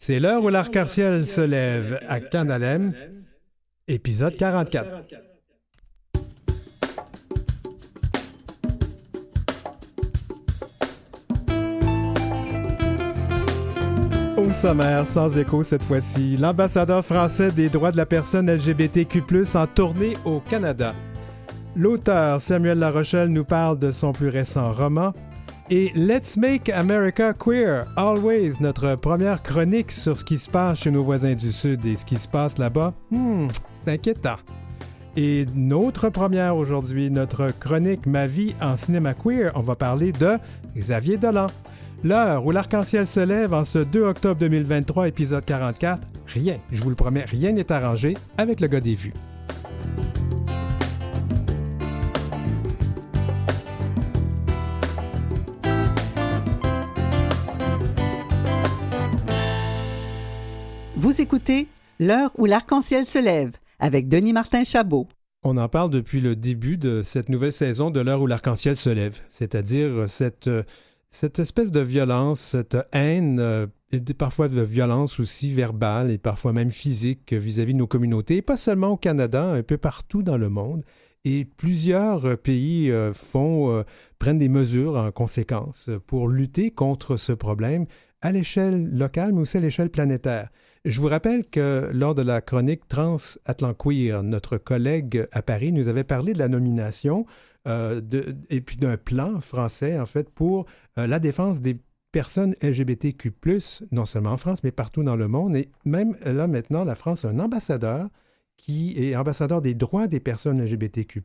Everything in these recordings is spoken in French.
C'est l'heure où l'arc-en-ciel se lève à Canalem, épisode 44. Au sommaire, sans écho cette fois-ci, l'ambassadeur français des droits de la personne LGBTQ+, en tournée au Canada. L'auteur Samuel Larochelle nous parle de son plus récent roman. Et Let's Make America Queer, Always, notre première chronique sur ce qui se passe chez nos voisins du Sud et ce qui se passe là-bas, c'est inquiétant. Et notre première aujourd'hui, notre chronique Ma vie en cinéma queer, on va parler de Xavier Dolan. L'heure où l'arc-en-ciel se lève en ce 2 octobre 2023, épisode 44, rien, je vous le promets, rien n'est arrangé avec le gars des vues. Vous écoutez L'heure où l'arc-en-ciel se lève avec Denis Martin Chabot. On en parle depuis le début de cette nouvelle saison de l'heure où l'arc-en-ciel se lève, c'est-à-dire cette espèce de violence, cette haine, et parfois de violence aussi verbale et parfois même physique vis-à-vis de nos communautés, et pas seulement au Canada, un peu partout dans le monde. Et plusieurs pays prennent des mesures en conséquence pour lutter contre ce problème à l'échelle locale, mais aussi à l'échelle planétaire. Je vous rappelle que lors de la chronique Transatlanqueer, notre collègue à Paris nous avait parlé de la nomination et puis d'un plan français, en fait, pour la défense des personnes LGBTQ+, non seulement en France, mais partout dans le monde. Et même là, maintenant, la France a un ambassadeur qui est ambassadeur des droits des personnes LGBTQ+.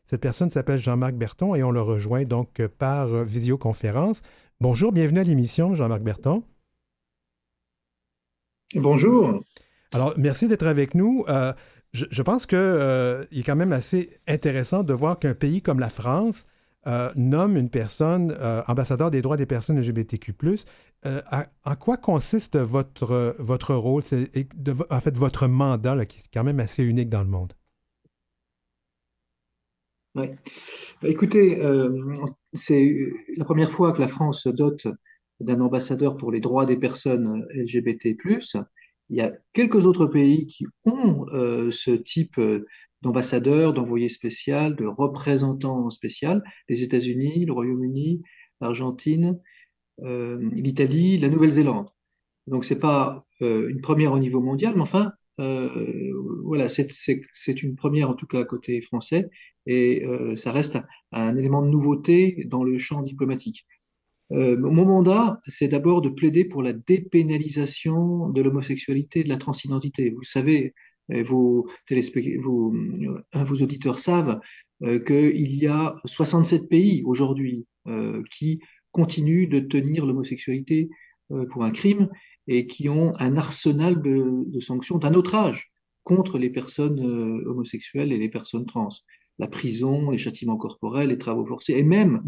Cette personne s'appelle Jean-Marc Berton et on le rejoint donc par visioconférence. Bonjour, bienvenue à l'émission, Jean-Marc Berton. Bonjour. Alors, merci d'être avec nous. Je pense qu'il est quand même assez intéressant de voir qu'un pays comme la France nomme une personne ambassadeur des droits des personnes LGBTQ+. En quoi consiste votre rôle, en fait, votre mandat, là, qui est quand même assez unique dans le monde? Oui. Écoutez, c'est la première fois que la France se dote d'un ambassadeur pour les droits des personnes LGBT+. Il y a quelques autres pays qui ont ce type d'ambassadeur, d'envoyé spécial, de représentant spécial, les États-Unis, le Royaume-Uni, l'Argentine, l'Italie, la Nouvelle-Zélande. Donc, c'est pas une première au niveau mondial, mais enfin, voilà, c'est une première en tout cas côté français, et ça reste un élément de nouveauté dans le champ diplomatique. Mon mandat, c'est d'abord de plaider pour la dépénalisation de l'homosexualité et de la transidentité. Vous savez, vos auditeurs savent qu'il y a 67 pays aujourd'hui qui continuent de tenir l'homosexualité pour un crime et qui ont un arsenal de sanctions d'un autre âge contre les personnes homosexuelles et les personnes trans. La prison, les châtiments corporels, les travaux forcés et même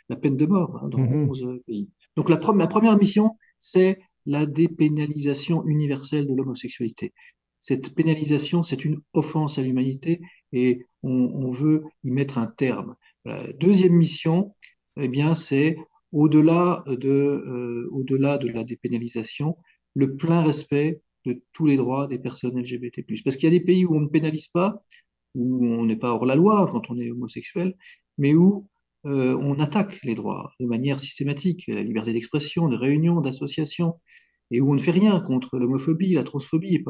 la peine de mort dans 11 pays. Donc la première mission, c'est la dépénalisation universelle de l'homosexualité. Cette pénalisation, c'est une offense à l'humanité et on veut y mettre un terme. La deuxième mission, eh bien, c'est au-delà de la dépénalisation, le plein respect de tous les droits des personnes LGBT+. Parce qu'il y a des pays où on ne pénalise pas, où on n'est pas hors la loi quand on est homosexuel, mais où on attaque les droits de manière systématique, la liberté d'expression, de réunion, d'association, et où on ne fait rien contre l'homophobie, la transphobie,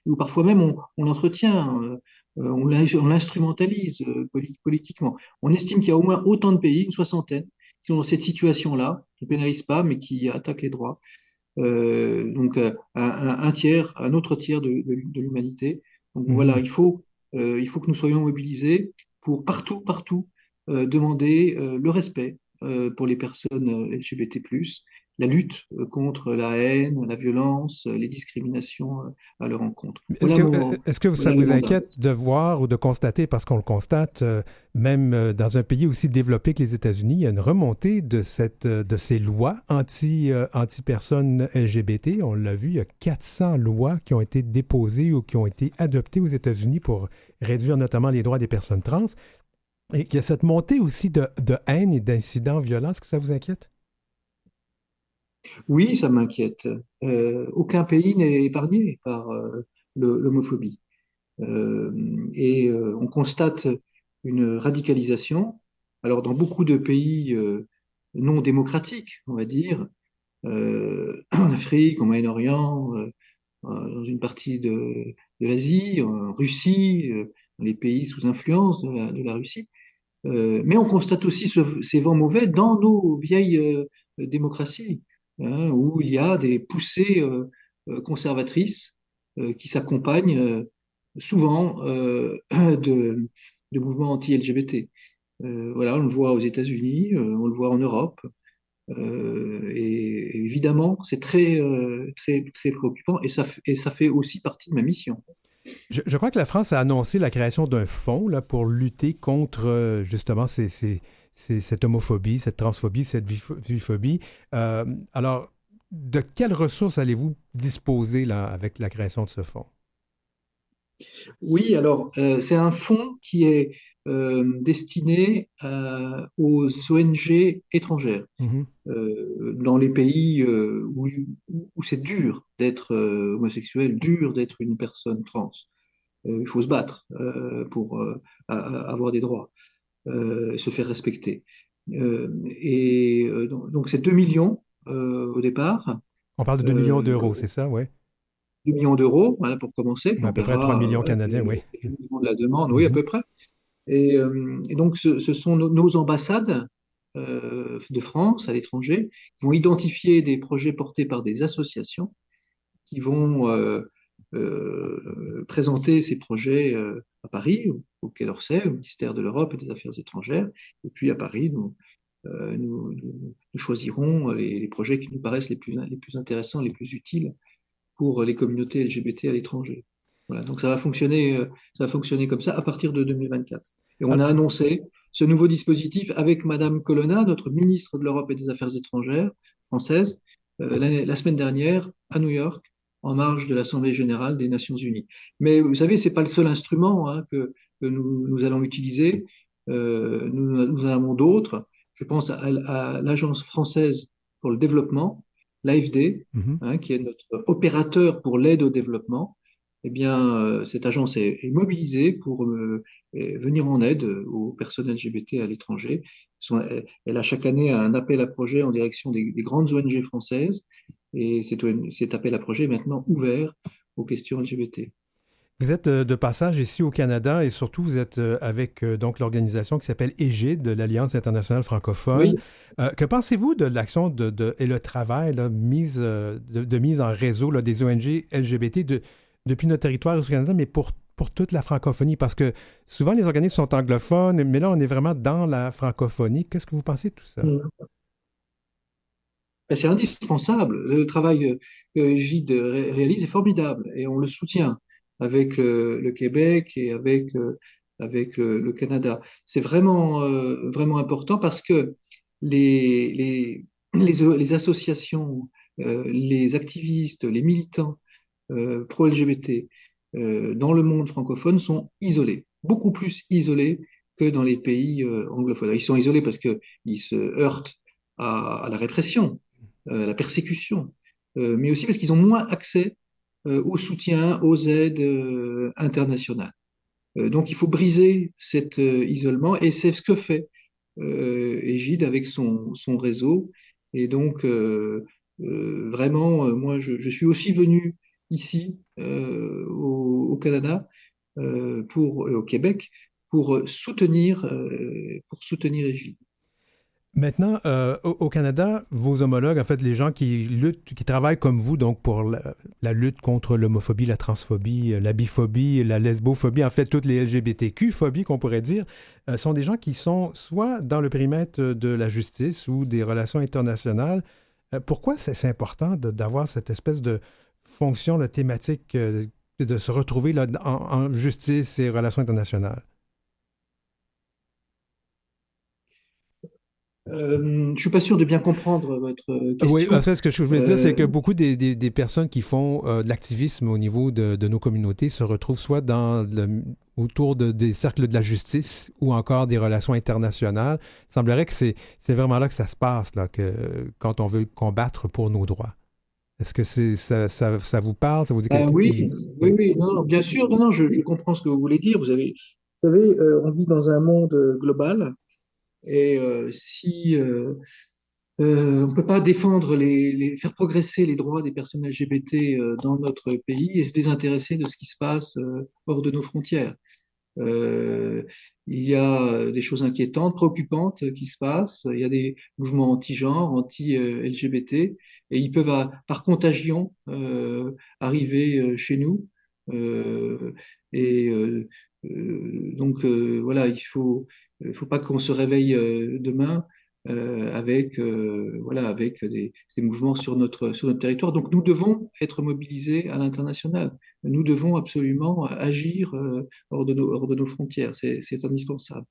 où parfois même on l'entretient, on l'instrumentalise politiquement. On estime qu'il y a au moins autant de pays, une soixantaine, qui sont dans cette situation-là, qui ne pénalisent pas, mais qui attaquent les droits. Donc un tiers, un autre tiers de l'humanité. Donc voilà, il faut que nous soyons mobilisés pour partout demander le respect pour les personnes LGBT+, la lutte contre la haine, la violence, les discriminations à leur encontre. Est-ce que ça vous inquiète de voir ou de constater, parce qu'on le constate, même dans un pays aussi développé que les États-Unis, il y a une remontée de ces lois anti-personnes LGBT. On l'a vu, il y a 400 lois qui ont été déposées ou qui ont été adoptées aux États-Unis pour réduire notamment les droits des personnes trans. Et il y a cette montée aussi de haine et d'incidents violents. Est-ce que ça vous inquiète? Oui, ça m'inquiète. Aucun pays n'est épargné par l'homophobie. On constate une radicalisation. Alors, dans beaucoup de pays non démocratiques, on va dire, en Afrique, au Moyen-Orient, dans une partie de l'Asie, en Russie, dans les pays sous influence de la Russie. Mais on constate aussi ces vents mauvais dans nos vieilles démocraties, hein, où il y a des poussées conservatrices qui s'accompagnent souvent de mouvements anti-LGBT. Voilà, on le voit aux États-Unis, on le voit en Europe, et évidemment, c'est très, très, très préoccupant, et ça fait aussi partie de ma mission. Je crois que la France a annoncé la création d'un fonds là, pour lutter contre justement cette homophobie, cette transphobie, cette biphobie. Alors, de quelles ressources allez-vous disposer là, avec la création de ce fonds? Oui, alors c'est un fonds qui est destiné aux ONG étrangères, Mhm. dans les pays où c'est dur d'être homosexuel, dur d'être une personne trans. Il faut se battre pour avoir des droits, se faire respecter. Donc c'est 2 millions au départ, On parle de 2 millions euh, d'euros, c'est ça, oui? 2 millions d'euros, voilà, pour commencer, puis À on peu près 3 verra millions avec canadiens, oui. l'évolution de la demande, oui, à Mhm. peu près. Et donc, ce sont nos ambassades de France à l'étranger qui vont identifier des projets portés par des associations qui vont présenter ces projets à Paris, au Quai d'Orsay, au ministère de l'Europe et des Affaires étrangères. Et puis à Paris, nous choisirons les projets qui nous paraissent les plus intéressants, les plus utiles pour les communautés LGBT à l'étranger. Voilà, donc ça va fonctionner comme ça à partir de 2024. Et on Ah, a annoncé ce nouveau dispositif avec Madame Colonna, notre ministre de l'Europe et des Affaires étrangères française, la semaine dernière à New York, en marge de l'Assemblée générale des Nations unies. Mais vous savez, c'est pas le seul instrument hein, que nous allons utiliser. Nous en avons d'autres. Je pense à l'Agence française pour le développement, l'AFD, mhm. hein, qui est notre opérateur pour l'aide au développement. Eh bien, cette agence est mobilisée pour venir en aide aux personnes LGBT à l'étranger. Elle a chaque année un appel à projet en direction des grandes ONG françaises, et cet appel à projet est maintenant ouvert aux questions LGBT. Vous êtes de passage ici au Canada et surtout vous êtes avec donc l'organisation qui s'appelle EGID, de l'Alliance internationale francophone. Oui, Que pensez-vous de l'action et le travail là, de mise en réseau là, des ONG LGBT depuis notre territoire au Canada, mais pour toute la francophonie? Parce que souvent les organismes sont anglophones, mais là on est vraiment dans la francophonie. Qu'est-ce que vous pensez de tout ça? ben, c'est indispensable. Le travail que Gide réalise est formidable et on le soutient avec le Québec et avec le Canada. C'est vraiment, vraiment important parce que les, les, les associations, les activistes, les militants pro-LGBT dans le monde francophone sont isolés, beaucoup plus isolés que dans les pays anglophones. Ils sont isolés parce qu'ils se heurtent à la répression, à la persécution, mais aussi parce qu'ils ont moins accès au soutien, aux aides internationales. Donc il faut briser cet isolement et c'est ce que fait Égide avec son réseau. Et donc vraiment, moi je suis aussi venu ici au Canada, au Québec, pour soutenir Égide. Maintenant, au Canada, vos homologues, en fait, les gens qui luttent, qui travaillent comme vous, donc pour la lutte contre l'homophobie, la transphobie, la biphobie, la lesbophobie, en fait, toutes les LGBTQ-phobies qu'on pourrait dire, sont des gens qui sont soit dans le périmètre de la justice ou des relations internationales. Pourquoi c'est important d'avoir cette espèce de fonction là, thématique, de se retrouver là, en justice et relations internationales? Je suis pas sûr de bien comprendre votre Oui, en question. fait, ce que je voulais dire, c'est que Euh, beaucoup des personnes qui font de l'activisme au niveau de nos communautés se retrouvent soit autour des cercles de la justice ou encore des relations internationales. Il semblerait que c'est vraiment là que ça se passe, là, quand on veut combattre pour nos droits. Est-ce que ça vous parle? Ça vous dit quelque... oui, oui, Oui. oui, non, non, bien sûr, non, non, je comprends ce que vous voulez dire. Vous savez, on vit dans un monde global et si on ne peut pas défendre faire progresser les droits des personnes LGBT dans notre pays et se désintéresser de ce qui se passe hors de nos frontières. Euh, il y a des choses inquiétantes, préoccupantes qui se passent. Il y a des mouvements anti-genre, anti-LGBT, et ils peuvent, par contagion, arriver chez nous. Euh, et donc, voilà, il faut pas qu'on se réveille demain avec ces mouvements sur notre territoire. Donc, nous devons être mobilisés à l'international. Nous devons absolument agir hors de nos frontières. C'est indispensable.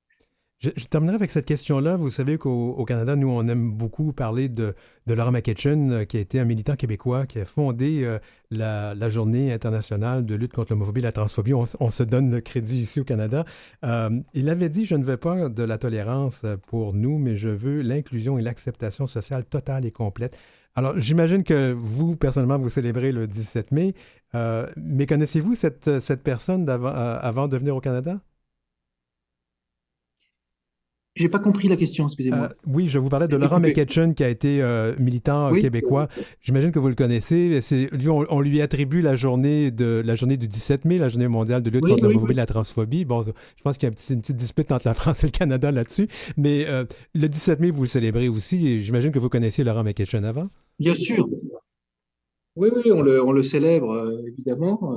Je terminerai avec cette question-là. Vous savez qu'au Canada, nous, on aime beaucoup parler de Laura McEachin, qui a été un militant québécois, qui a fondé la Journée internationale de lutte contre l'homophobie et la transphobie. On se donne le crédit ici au Canada. Il avait dit, je ne veux pas de la tolérance pour nous, mais je veux l'inclusion et l'acceptation sociale totale et complète. Alors, j'imagine que vous, personnellement, vous célébrez le 17 mai, mais connaissez-vous cette personne avant de venir au Canada? J'ai pas compris la question, excusez-moi. Oui, je vous parlais Ça de a été Laurent coupé. McEachin, qui a été militant Oui, québécois. J'imagine que vous le connaissez. Lui, on lui attribue la journée du 17 mai, la journée mondiale de lutte oui, contre oui, l'homophobie et oui. la transphobie. Bon, je pense qu'il y a une petite dispute entre la France et le Canada là-dessus. Mais le 17 mai, vous le célébrez aussi. Et j'imagine que vous connaissiez Laurent McEachin avant. Bien sûr. Oui, oui, on le célèbre évidemment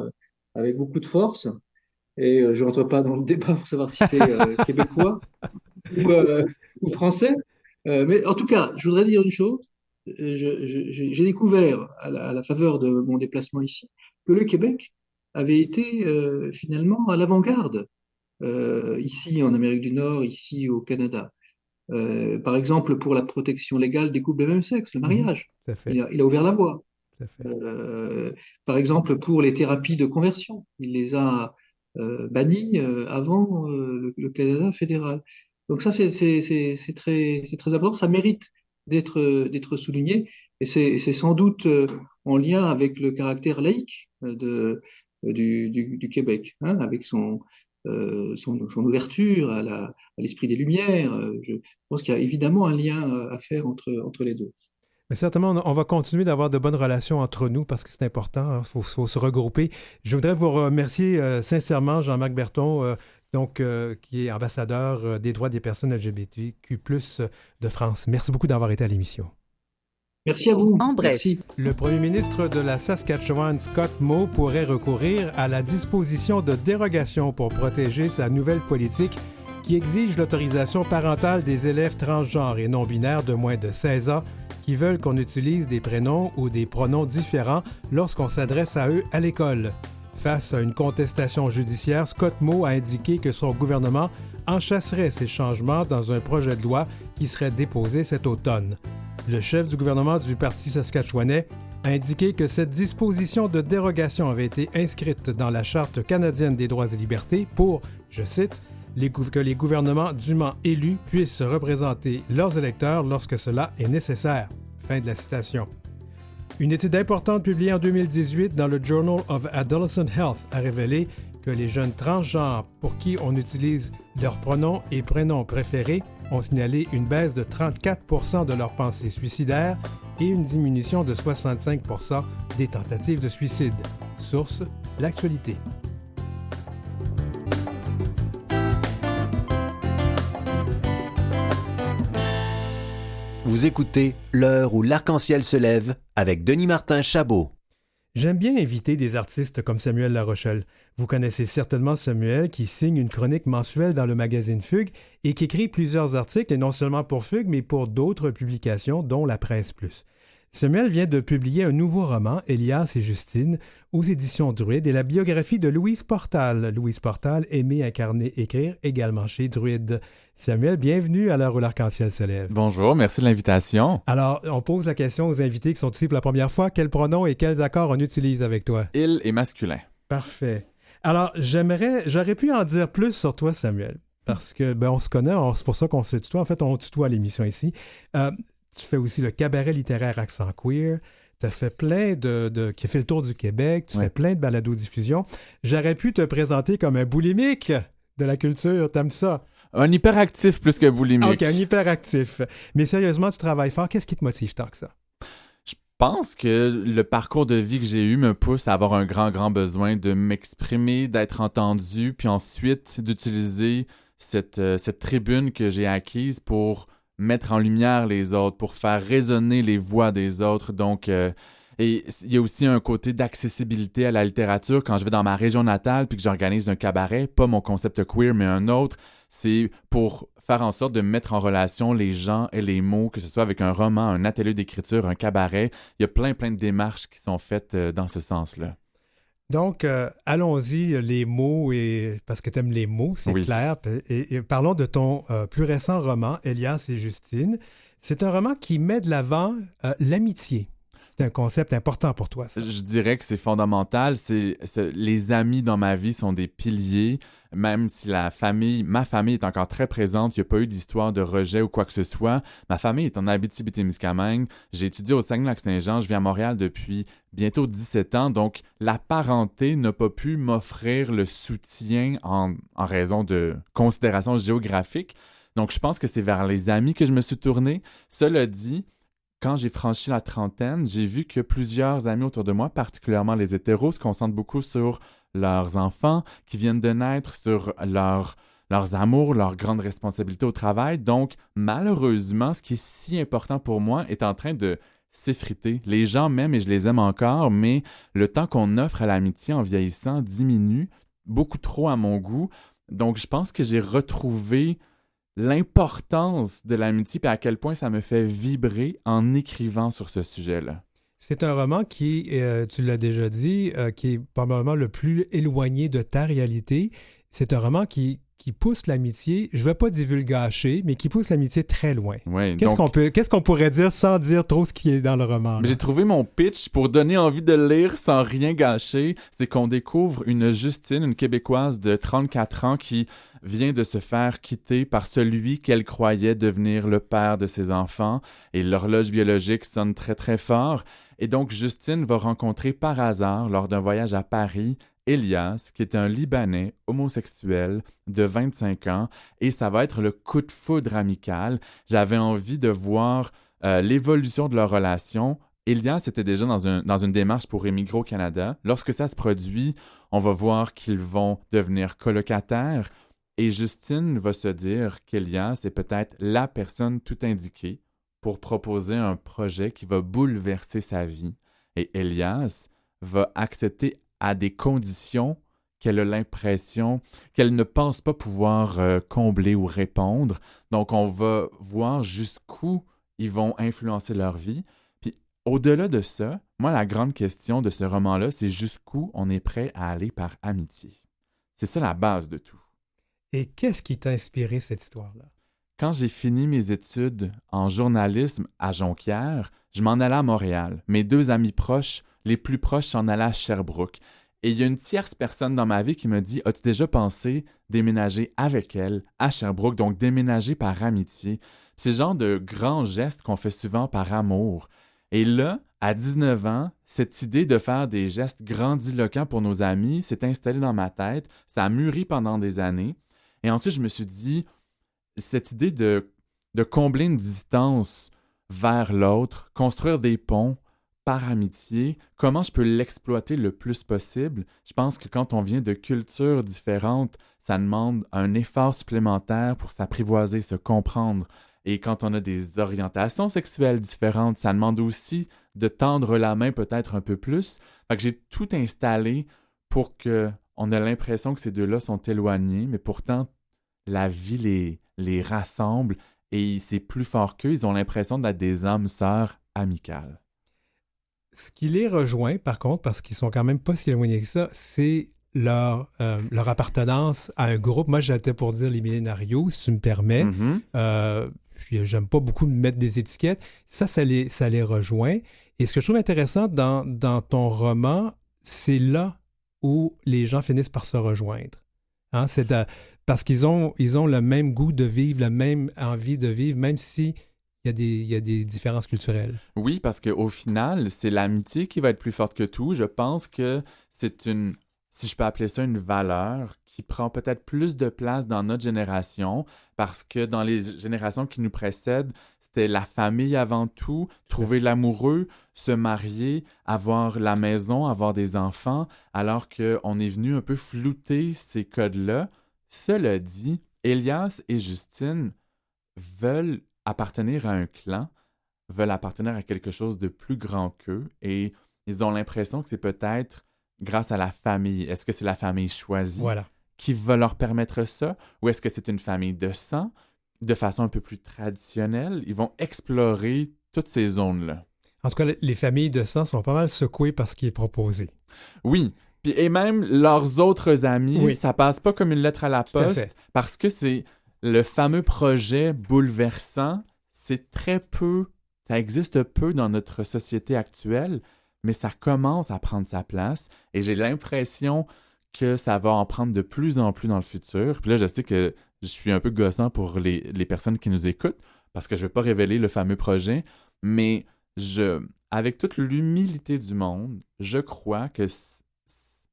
avec beaucoup de force. Et je ne rentre pas dans le débat pour savoir si c'est québécois ou, euh, ou français. Mais en tout cas, je voudrais dire une chose. J'ai découvert à la faveur de mon déplacement ici que le Québec avait été finalement à l'avant-garde ici en Amérique du Nord, ici au Canada. Par exemple, pour la protection légale des couples de même sexe, le Mhm. mariage. Tout à fait. Il a ouvert la voie. Tout à fait. Euh, Par exemple, pour les thérapies de conversion, il les a bannies avant le Canada fédéral. Donc ça, c'est très important. Ça mérite d'être souligné. Et c'est sans doute en lien avec le caractère laïque du Québec, hein, avec son ouverture à l'esprit des Lumières. Je pense qu'il y a évidemment un lien à faire entre les deux. Mais certainement, on va continuer d'avoir de bonnes relations entre nous parce que c'est important. Il faut se regrouper. Je voudrais vous remercier sincèrement, Jean-Marc Berton, qui est ambassadeur des droits des personnes LGBTQ+ de France. Merci beaucoup d'avoir été à l'émission. Merci à vous. En bref, Merci. Le premier ministre de la Saskatchewan, Scott Moe, pourrait recourir à la disposition de dérogation pour protéger sa nouvelle politique qui exige l'autorisation parentale des élèves transgenres et non-binaires de moins de 16 ans qui veulent qu'on utilise des prénoms ou des pronoms différents lorsqu'on s'adresse à eux à l'école. Face à une contestation judiciaire, Scott Moe a indiqué que son gouvernement enchasserait ces changements dans un projet de loi qui serait déposé cet automne. Le chef du gouvernement du Parti saskatchewanais a indiqué que cette disposition de dérogation avait été inscrite dans la Charte canadienne des droits et libertés pour, je cite, que les gouvernements dûment élus puissent représenter leurs électeurs lorsque cela est nécessaire. Fin de la citation. Une étude importante publiée en 2018 dans le Journal of Adolescent Health a révélé que les jeunes transgenres pour qui on utilise leurs pronoms et prénoms préférés ont signalé une baisse de 34 % de leurs pensées suicidaires et une diminution de 65 % des tentatives de suicide. Source, l'actualité. Vous écoutez L'heure où l'arc-en-ciel se lève avec Denis Martin Chabot. J'aime bien inviter des artistes comme Samuel Larochelle. Vous connaissez certainement Samuel qui signe une chronique mensuelle dans le magazine Fugue et qui écrit plusieurs articles, et non seulement pour Fugue, mais pour d'autres publications, dont la Presse Plus. Samuel vient de publier un nouveau roman, Elias et Justine, aux éditions Druide, et la biographie de Louise Portal. Louise Portal, aimer, incarner, écrire, également chez Druide. Samuel, bienvenue à l'heure où l'arc-en-ciel se lève. Bonjour, merci de l'invitation. Alors, on pose la question aux invités qui sont ici pour la première fois. Quels pronoms et quels accords on utilise avec toi? Il est masculin. Parfait. Alors, j'aurais pu en dire plus sur toi, Samuel, parce que, on se connaît, c'est pour ça qu'on se tutoie. En fait, on tutoie à l'émission ici. Tu fais aussi le cabaret littéraire Accent Queer. Tu as fait plein qui a fait le tour du Québec. Tu fais plein de balados-diffusion. J'aurais pu te présenter comme un boulimique de la culture. T'aimes ça? Un hyperactif plus que boulimique. OK, un hyperactif. Mais sérieusement, tu travailles fort. Qu'est-ce qui te motive tant que ça? Je pense que le parcours de vie que j'ai eu me pousse à avoir un grand besoin de m'exprimer, d'être entendu, puis ensuite d'utiliser cette tribune que j'ai acquise pour mettre en lumière les autres, pour faire résonner les voix des autres. Donc, et il y a aussi un côté d'accessibilité à la littérature. Quand je vais dans ma région natale puis que j'organise un cabaret, pas mon concept queer, mais un autre, c'est pour faire en sorte de mettre en relation les gens et les mots, que ce soit avec un roman, un atelier d'écriture, un cabaret. Il y a plein de démarches qui sont faites dans ce sens-là. Donc, allons-y, les mots, parce que tu aimes les mots, c'est clair. Et parlons de ton plus récent roman, Elias et Justine. C'est un roman qui met de l'avant l'amitié. C'est un concept important pour toi, ça. Je dirais que c'est fondamental. Les amis dans ma vie sont des piliers, même si ma famille est encore très présente. Il n'y a pas eu d'histoire de rejet ou quoi que ce soit. Ma famille est en Abitibi-Témiscamingue. J'ai étudié au Saguenay-Lac-Saint-Jean. Je vis à Montréal depuis bientôt 17 ans. Donc, la parenté n'a pas pu m'offrir le soutien en raison de considérations géographiques. Donc, je pense que c'est vers les amis que je me suis tourné. Cela dit, quand j'ai franchi la trentaine, j'ai vu que plusieurs amis autour de moi, particulièrement les hétéros, se concentrent beaucoup sur leurs enfants qui viennent de naître, sur leurs amours, leurs grandes responsabilités au travail. Donc, malheureusement, ce qui est si important pour moi est en train de s'effriter. Les gens m'aiment et je les aime encore, mais le temps qu'on offre à l'amitié en vieillissant diminue beaucoup trop à mon goût. Donc, je pense que j'ai retrouvé l'importance de l'amitié et à quel point ça me fait vibrer en écrivant sur ce sujet-là. C'est un roman qui, tu l'as déjà dit, qui est probablement le plus éloigné de ta réalité. C'est un roman qui pousse l'amitié, je ne vais pas divulgacher, mais qui pousse l'amitié très loin. Ouais, Qu'est-ce qu'on pourrait dire sans dire trop ce qui est dans le roman? J'ai trouvé mon pitch pour donner envie de lire sans rien gâcher. C'est qu'on découvre une Justine, une Québécoise de 34 ans qui vient de se faire quitter par celui qu'elle croyait devenir le père de ses enfants. Et l'horloge biologique sonne très très fort. Et donc Justine va rencontrer par hasard, lors d'un voyage à Paris, Elias, qui est un Libanais homosexuel de 25 ans, et ça va être le coup de foudre amical. J'avais envie de voir l'évolution de leur relation. Elias était déjà dans une démarche pour émigrer au Canada. Lorsque ça se produit, on va voir qu'ils vont devenir colocataires, et Justine va se dire qu'Elias est peut-être la personne tout indiquée pour proposer un projet qui va bouleverser sa vie. Et Elias va accepter à des conditions qu'elle a l'impression qu'elle ne pense pas pouvoir combler ou répondre. Donc, on va voir jusqu'où ils vont influencer leur vie. Puis, au-delà de ça, moi, la grande question de ce roman-là, c'est jusqu'où on est prêt à aller par amitié. C'est ça la base de tout. Et qu'est-ce qui t'a inspiré cette histoire-là? Quand j'ai fini mes études en journalisme à Jonquière, je m'en allais à Montréal. Mes 2 amis proches, les plus proches, s'en allaient à Sherbrooke. Et il y a une tierce personne dans ma vie qui me dit « As-tu déjà pensé déménager avec elle à Sherbrooke? » Donc déménager par amitié. C'est le genre de grands gestes qu'on fait souvent par amour. Et là, à 19 ans, cette idée de faire des gestes grandiloquents pour nos amis s'est installée dans ma tête. Ça a mûri pendant des années. Et ensuite, je me suis dit, cette idée de combler une distance vers l'autre, construire des ponts par amitié, comment je peux l'exploiter le plus possible? Je pense que quand on vient de cultures différentes, ça demande un effort supplémentaire pour s'apprivoiser, se comprendre. Et quand on a des orientations sexuelles différentes, ça demande aussi de tendre la main peut-être un peu plus. Fait que j'ai tout installé pour qu'on ait l'impression que ces deux-là sont éloignés, mais pourtant, la vie les rassemble et c'est plus fort qu'eux. Ils ont l'impression d'être des âmes sœurs amicales. Ce qui les rejoint, par contre, parce qu'ils sont quand même pas si éloignés que ça, c'est leur appartenance à un groupe. Moi, j'étais pour dire les millénarios, si tu me permets. Mhm. J'aime pas beaucoup me mettre des étiquettes. Ça les rejoint. Et ce que je trouve intéressant dans ton roman, c'est là où les gens finissent par se rejoindre. Hein? Parce qu'ils ont le même goût de vivre, la même envie de vivre, même si il y a des différences culturelles. Oui, parce qu'au final, c'est l'amitié qui va être plus forte que tout. Je pense que c'est une, si je peux appeler ça une valeur, qui prend peut-être plus de place dans notre génération, parce que dans les générations qui nous précèdent, c'était la famille avant tout, trouver l'amoureux, se marier, avoir la maison, avoir des enfants, alors qu'on est venu un peu flouter ces codes-là. Cela dit, Elias et Justine veulent appartenir à un clan, veulent appartenir à quelque chose de plus grand qu'eux, et ils ont l'impression que c'est peut-être grâce à la famille. Est-ce que c'est la famille choisie Voilà. qui va leur permettre ça, ou est-ce que c'est une famille de sang, de façon un peu plus traditionnelle? Ils vont explorer toutes ces zones-là. En tout cas, les familles de sang sont pas mal secouées par ce qui est proposé. Oui, puis et même leurs autres amis, Oui. ça passe pas comme une lettre à la Tout à poste, fait. parce que c'est le fameux projet bouleversant, c'est très peu, ça existe peu dans notre société actuelle, mais ça commence à prendre sa place, et j'ai l'impression que ça va en prendre de plus en plus dans le futur. Puis là, je sais que je suis un peu gossant pour les personnes qui nous écoutent, parce que je ne vais pas révéler le fameux projet, mais avec toute l'humilité du monde, je crois que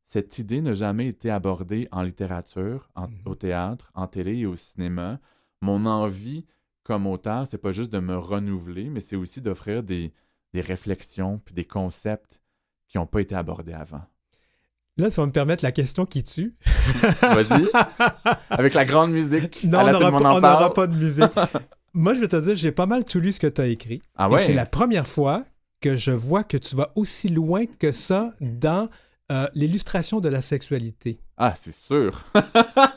cette idée n'a jamais été abordée en littérature, au théâtre, en télé et au cinéma. Mon envie comme auteur, c'est pas juste de me renouveler, mais c'est aussi d'offrir des réflexions puis des concepts qui n'ont pas été abordés avant. Là, tu vas me permettre la question qui tue. Vas-y. Avec la grande musique. Non, à la tout le monde en on parle. n'aura pas de musique. Moi, je vais te dire, j'ai pas mal tout lu ce que tu as écrit. Ah Et ouais? c'est la première fois que je vois que tu vas aussi loin que ça dans l'illustration de la sexualité. Ah, c'est sûr.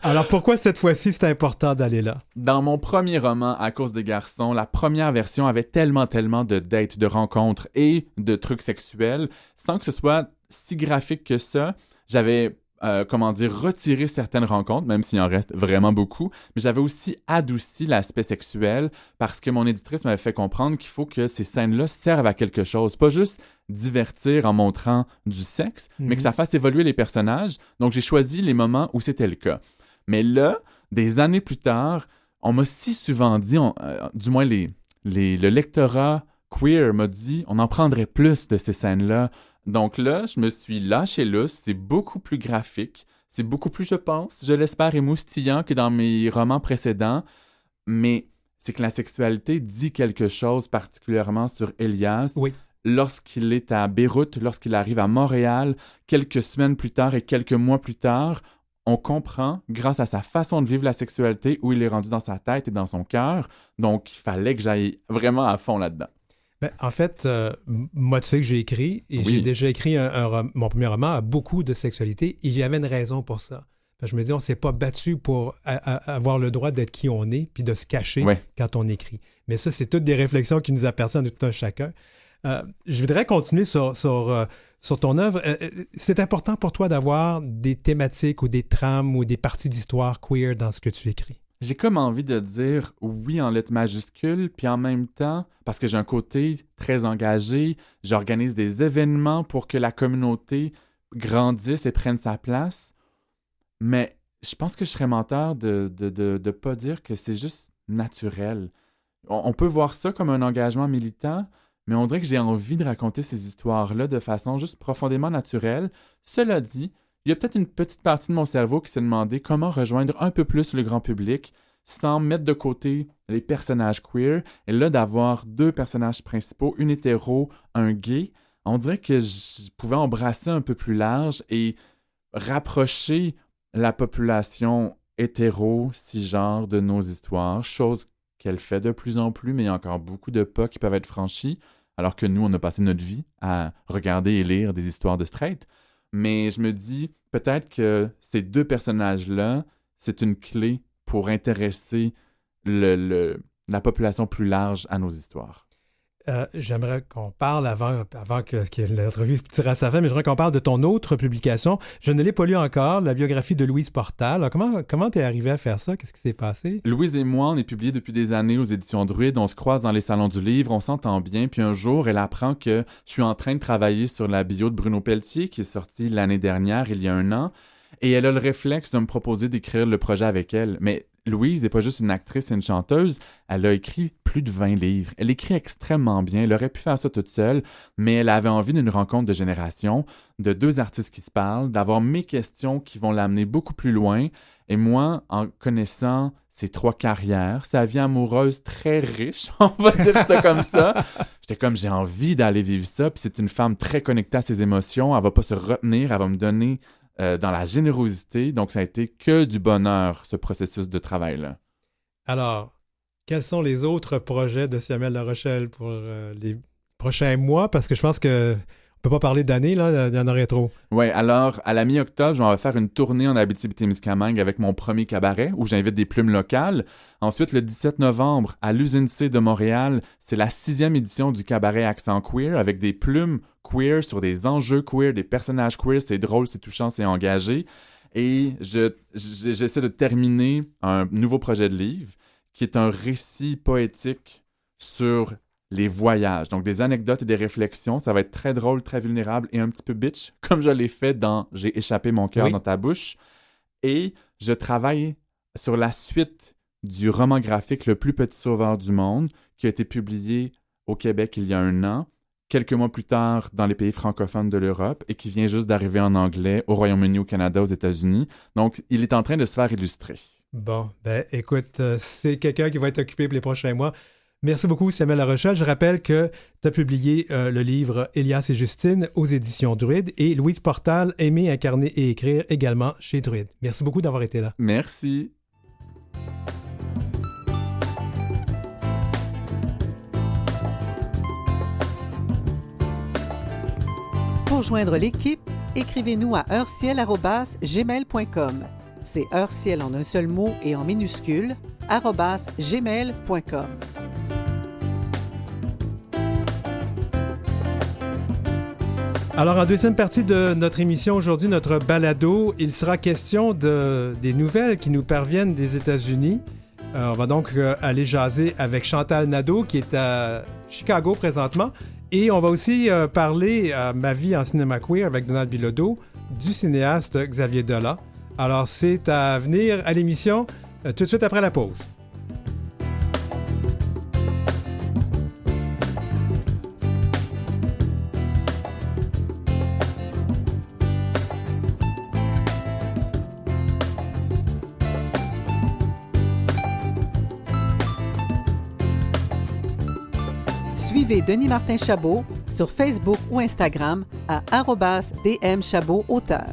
Alors, pourquoi cette fois-ci, c'est important d'aller là? Dans mon premier roman, À cause des garçons, la première version avait tellement de dates, de rencontres et de trucs sexuels, sans que ce soit si graphique que ça. J'avais, retiré certaines rencontres, même s'il en reste vraiment beaucoup, mais j'avais aussi adouci l'aspect sexuel parce que mon éditrice m'avait fait comprendre qu'il faut que ces scènes-là servent à quelque chose, pas juste divertir en montrant du sexe, mais que ça fasse évoluer les personnages. Donc, j'ai choisi les moments où c'était le cas. Mais là, des années plus tard, on m'a si souvent dit, du moins le lectorat queer m'a dit, on en prendrait plus de ces scènes-là. Donc là, je me suis lâché lousse, c'est beaucoup plus graphique, c'est beaucoup plus, je pense, je l'espère, émoustillant que dans mes romans précédents, mais c'est que la sexualité dit quelque chose particulièrement sur Elias. Oui. Lorsqu'il est à Beyrouth, lorsqu'il arrive à Montréal, quelques semaines plus tard et quelques mois plus tard, on comprend, grâce à sa façon de vivre la sexualité, où il est rendu dans sa tête et dans son cœur. Donc, il fallait que j'aille vraiment à fond là-dedans. Ben, en fait, moi, tu sais que j'ai écrit, et Oui. j'ai déjà écrit mon premier roman à beaucoup de sexualité, et il y avait une raison pour ça. Parce que je me dis, on ne s'est pas battu pour avoir le droit d'être qui on est, puis de se cacher quand on écrit. Mais ça, c'est toutes des réflexions qui nous appartiennent à tout un chacun. Je voudrais continuer sur ton œuvre. C'est important pour toi d'avoir des thématiques ou des trames ou des parties d'histoire queer dans ce que tu écris? J'ai comme envie de dire oui en lettres majuscules, puis en même temps, parce que j'ai un côté très engagé, j'organise des événements pour que la communauté grandisse et prenne sa place. Mais je pense que je serais menteur de pas dire que c'est juste naturel. On peut voir ça comme un engagement militant, mais on dirait que j'ai envie de raconter ces histoires-là de façon juste profondément naturelle. Cela dit, il y a peut-être une petite partie de mon cerveau qui s'est demandé comment rejoindre un peu plus le grand public sans mettre de côté les personnages queer. Et là, d'avoir deux personnages principaux, une hétéro, un gay, on dirait que je pouvais embrasser un peu plus large et rapprocher la population hétéro, cisgenre de nos histoires, chose qu'elle fait de plus en plus, mais il y a encore beaucoup de pas qui peuvent être franchis, alors que nous, on a passé notre vie à regarder et lire des histoires de straight. Mais je me dis, peut-être que ces deux personnages-là, c'est une clé pour intéresser la population plus large à nos histoires. j'aimerais qu'on parle avant que l'entrevue tire à sa fin, mais j'aimerais qu'on parle de ton autre publication. Je ne l'ai pas lu encore, la biographie de Louise Portal. Alors, comment t'es arrivé à faire ça? Qu'est-ce qui s'est passé? Louise et moi, on est publiés depuis des années aux éditions Druide. On se croise dans les salons du livre, on s'entend bien. Puis un jour, elle apprend que je suis en train de travailler sur la bio de Bruno Pelletier, qui est sortie l'année dernière, il y a 1 an. Et elle a le réflexe de me proposer d'écrire le projet avec elle. Mais Louise n'est pas juste une actrice et une chanteuse, elle a écrit plus de 20 livres. Elle écrit extrêmement bien, elle aurait pu faire ça toute seule, mais elle avait envie d'une rencontre de génération, de 2 artistes qui se parlent, d'avoir mes questions qui vont l'amener beaucoup plus loin. Et moi, en connaissant ses 3 carrières, sa vie amoureuse très riche, on va dire ça comme ça, j'étais comme, j'ai envie d'aller vivre ça, puis c'est une femme très connectée à ses émotions, elle va pas se retenir, elle va me donner dans la générosité. Donc, ça a été que du bonheur, ce processus de travail-là. Alors, quels sont les autres projets de Samuel Larochelle pour les prochains mois? Parce que je pense que on peut pas parler d'années, là, il y en aurait trop. Oui, alors, à la mi-octobre, on va faire une tournée en Abitibi-Témiscamingue avec mon premier cabaret, où j'invite des plumes locales. Ensuite, le 17 novembre, à l'Usine C de Montréal, c'est la 6e édition du cabaret Accent Queer, avec des plumes queer sur des enjeux queer, des personnages queer. C'est drôle, c'est touchant, c'est engagé. Et j'essaie de terminer un nouveau projet de livre, qui est un récit poétique sur les voyages. Donc, des anecdotes et des réflexions. Ça va être très drôle, très vulnérable et un petit peu bitch, comme je l'ai fait dans J'ai échappé mon cœur dans ta bouche. Et je travaille sur la suite du roman graphique Le plus petit sauveur du monde, qui a été publié au Québec il y a 1 an, quelques mois plus tard dans les pays francophones de l'Europe, et qui vient juste d'arriver en anglais au Royaume-Uni, au Canada, aux États-Unis. Donc, il est en train de se faire illustrer. Bon, ben écoute, c'est quelqu'un qui va être occupé pour les prochains mois. Merci beaucoup, Samuel Larochelle. Je rappelle que tu as publié le livre Elias et Justine aux éditions Druide et Louise Portal, Aimer, incarner et écrire également chez Druide. Merci beaucoup d'avoir été là. Merci. Pour joindre l'équipe, écrivez-nous à heureciel@gmail.com. C'est heureciel en un seul mot et en minuscule, @gmail.com. Alors, en deuxième partie de notre émission aujourd'hui, notre balado, il sera question des nouvelles qui nous parviennent des États-Unis. On va donc aller jaser avec Chantal Nadeau, qui est à Chicago présentement. Et on va aussi parler à Ma vie en cinéma queer avec Donald Bilodeau, du cinéaste Xavier Dolan. Alors, c'est à venir à l'émission tout de suite après la pause. Suivez Denis Martin Chabot sur Facebook ou Instagram à @DMChabotAuteur.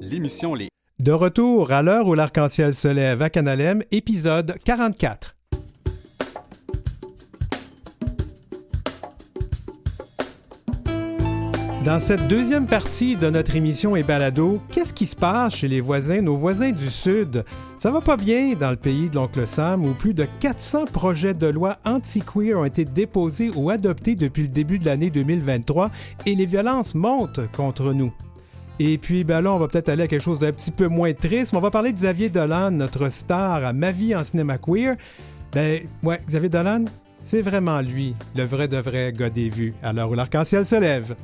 L'émission Les... De retour à l'heure où l'arc-en-ciel se lève à Canalem, épisode 44. Dans cette deuxième partie de notre émission et balado, qu'est-ce qui se passe chez les voisins, nos voisins du Sud? Ça va pas bien dans le pays de l'oncle Sam où plus de 400 projets de loi anti-queer ont été déposés ou adoptés depuis le début de l'année 2023 et les violences montent contre nous. Et puis, ben là, on va peut-être aller à quelque chose d'un petit peu moins triste. On va parler de Xavier Dolan, notre star à Ma vie en cinéma queer. Ben, ouais, Xavier Dolan, c'est vraiment lui, le vrai de vrai gars des vues, à l'heure où l'arc-en-ciel se lève.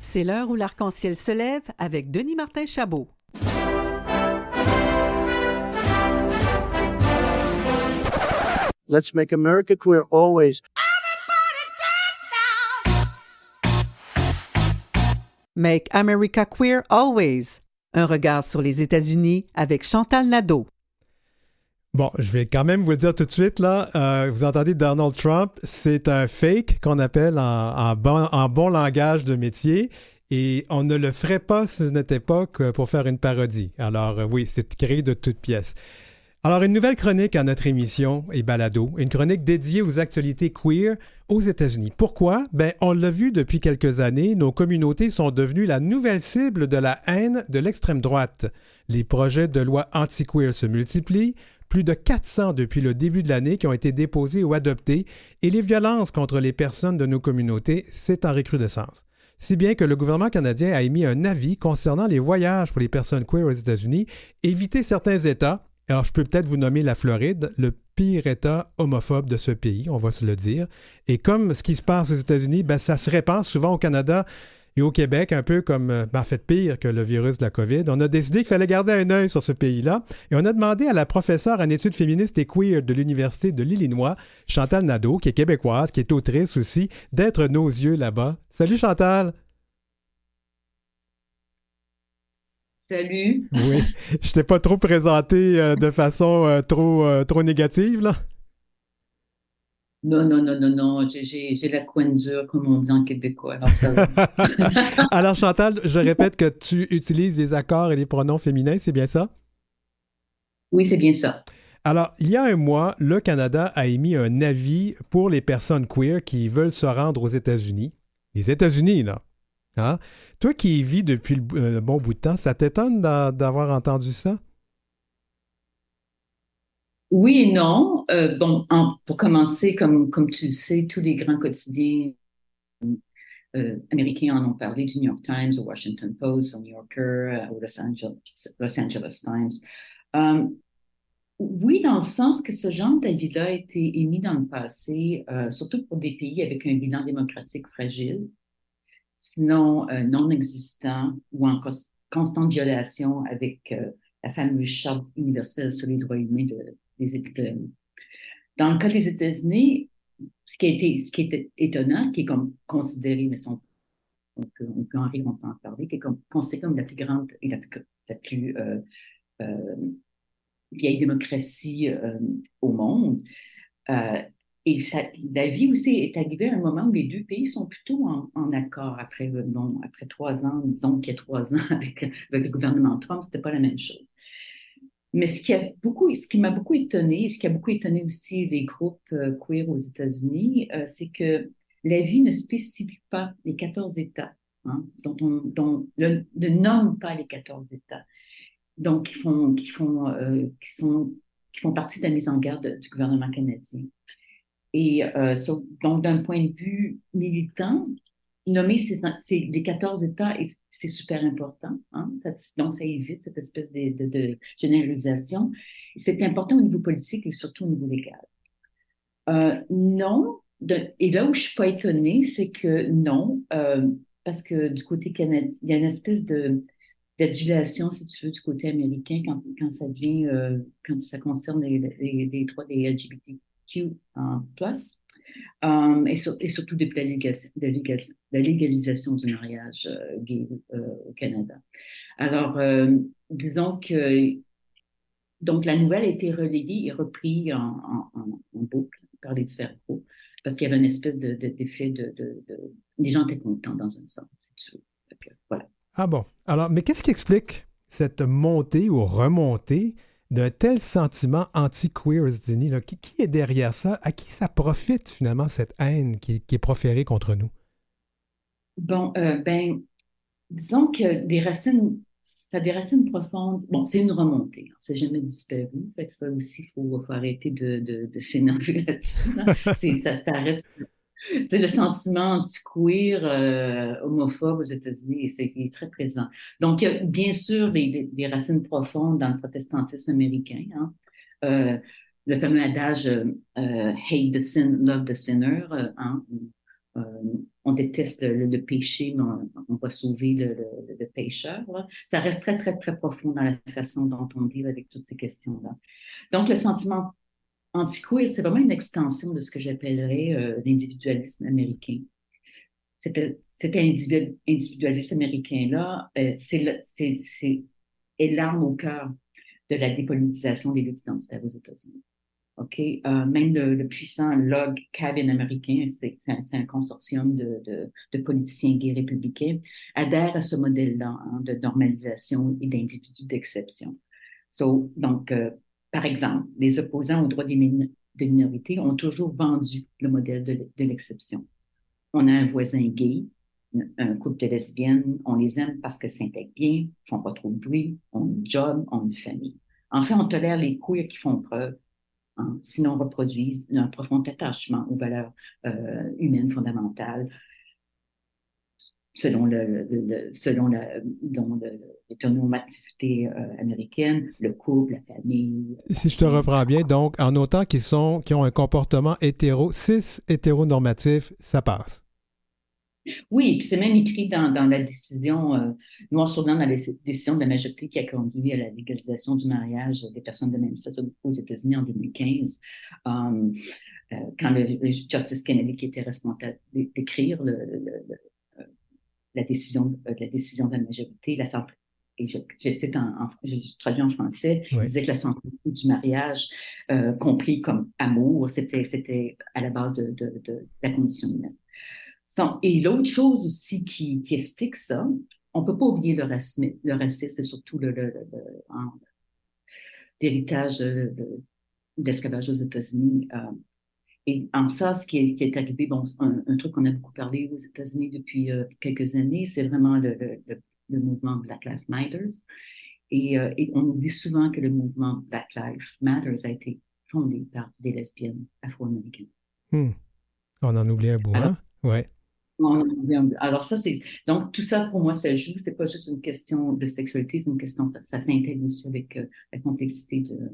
C'est l'heure où l'arc-en-ciel se lève avec Denis Martin Chabot. Let's make America queer always. Make America queer always. Un regard sur les États-Unis avec Chantal Nadeau. Bon, je vais quand même vous le dire tout de suite, là. Vous entendez Donald Trump, c'est un fake qu'on appelle en bon langage de métier. Et on ne le ferait pas si ce n'était pas que pour faire une parodie. Alors oui, c'est créé de toutes pièces. Alors, une nouvelle chronique à notre émission et balado, une chronique dédiée aux actualités queer aux États-Unis. Pourquoi? Ben, on l'a vu depuis quelques années, nos communautés sont devenues la nouvelle cible de la haine de l'extrême droite. Les projets de loi anti-queer se multiplient, plus de 400 depuis le début de l'année qui ont été déposés ou adoptés, et les violences contre les personnes de nos communautés, c'est en recrudescence. Si bien que le gouvernement canadien a émis un avis concernant les voyages pour les personnes queer aux États-Unis, éviter certains États. Alors, je peux peut-être vous nommer la Floride, le pire État homophobe de ce pays, on va se le dire. Et comme ce qui se passe aux États-Unis, ben, ça se répand souvent au Canada et au Québec, un peu comme, en fait, pire que le virus de la COVID. On a décidé qu'il fallait garder un œil sur ce pays-là et on a demandé à la professeure en études féministes et queer de l'Université de l'Illinois, Chantal Nadeau, qui est québécoise, qui est autrice aussi, d'être nos yeux là-bas. Salut Chantal! Salut. Oui, je t'ai pas trop présenté de façon trop négative, là. Non, non, non, non, non, j'ai la coin dure, comme on dit en québécois, alors ça va. Alors Chantal, je répète que tu utilises les accords et les pronoms féminins, c'est bien ça? Oui, c'est bien ça. Alors, il y a un mois, le Canada a émis un avis pour les personnes queer qui veulent se rendre aux États-Unis. Les États-Unis, là. Hein? Toi qui y vis depuis le bon bout de temps, ça t'étonne d'avoir entendu ça? Oui et non. Bon, pour commencer, comme tu le sais, tous les grands quotidiens américains en ont parlé, du New York Times, au Washington Post, au New Yorker, au Los Angeles Times. Oui, dans le sens que ce genre d'avis-là a été émis dans le passé, surtout pour des pays avec un bilan démocratique fragile, sinon non existant ou en constante violation avec la fameuse Charte universelle sur les droits humains des États. Dans le cas des États-Unis, ce qui est étonnant, qui est comme considéré, mais on peut en rire, on peut en parler, qui est considéré comme la plus grande et la plus euh, vieille démocratie au monde. Et la vie aussi est arrivée à un moment où les deux pays sont plutôt en accord après 3 ans, disons qu'il y a 3 ans avec le gouvernement Trump, c'était pas la même chose. Mais ce qui m'a beaucoup étonné, et ce qui a beaucoup étonné aussi les groupes queer aux États-Unis, c'est que la vie ne spécifie pas les 14 États, hein, ne nomme pas les 14 États. Donc, qui font partie de la mise en garde du gouvernement canadien. Et donc, d'un point de vue militant, nommer les 14 États, c'est super important. Hein? Donc, ça évite cette espèce de généralisation. C'est important au niveau politique et surtout au niveau légal. Non, et là où je ne suis pas étonnée, c'est que non, parce que du côté canadien, il y a une espèce d'adulation, si tu veux, du côté américain quand ça concerne les droits des LGBTQ+, et surtout depuis la légalisation du mariage gay au Canada. Alors, disons que donc la nouvelle a été relayée et reprise en boucle par les différents groupes parce qu'il y avait une espèce d'effet les gens étaient contents dans un sens, si tu veux. Donc, voilà. Ah bon. Alors, mais qu'est-ce qui explique cette montée ou remontée d'un tel sentiment anti-queer aux États-Unis? Là? Qui est derrière ça? À qui ça profite finalement, cette haine qui est proférée contre nous? Bon, disons que ça a des racines profondes. Bon, c'est une remontée, hein, c'est jamais disparu. Fait que ça aussi, il faut arrêter de s'énerver là-dessus. Là. Ça reste. Le sentiment anti-queer, homophobe aux États-Unis, il est très présent. Donc, il y a bien sûr des racines profondes dans le protestantisme américain. Hein. Le fameux adage hate the sin, love the sinner. Hein. On déteste le péché, mais on va sauver le pécheur. Là. Ça reste très, très, très profond dans la façon dont on vit avec toutes ces questions-là. Donc, le sentiment anti-queer, c'est vraiment une extension de ce que j'appellerais l'individualisme américain. Cet individualisme américain-là, est l'arme au cœur de la dépolitisation des luttes identitaires aux États-Unis. OK? Même le puissant Log Cabin américain, c'est un consortium de politiciens gays républicains, adhère à ce modèle-là de normalisation et d'individus d'exception. Donc, par exemple, les opposants aux droits des minorités ont toujours vendu le modèle de l'exception. On a un voisin gay, un couple de lesbiennes, on les aime parce qu'elles s'intègrent bien, ne font pas trop de bruit, ont un job, ont une famille. Enfin, on tolère les queers qui font preuve, sinon reproduisent un profond attachement aux valeurs humaines fondamentales, selon l'hétéronormativité américaine, le couple, la famille. Si je te reprends bien, donc, en autant qui ont un comportement cis hétéronormatif, ça passe. Oui, puis c'est même écrit dans la décision, noir sur blanc, dans la décision de la majorité qui a conduit à la légalisation du mariage des personnes de même sexe aux États-Unis en 2015, quand le Justice Kennedy, qui était responsable d'écrire la décision de la majorité, et je cite je traduis en français, Oui. disait que la santé du mariage, compris comme amour, c'était à la base de la condition humaine. Et l'autre chose aussi qui explique ça, on ne peut pas oublier le racisme et surtout l'héritage d'esclavage aux États-Unis. Et en ça, ce qui est arrivé, bon, un truc qu'on a beaucoup parlé aux États-Unis depuis quelques années, c'est vraiment le mouvement Black Lives Matter. Et on oublie souvent que le mouvement Black Lives Matter a été fondé par des lesbiennes afro-américaines. On en oublie un bout, hein? Ouais. Alors ça, donc tout ça pour moi, ça joue. C'est pas juste une question de sexualité, c'est une question, ça s'intègre aussi avec la complexité de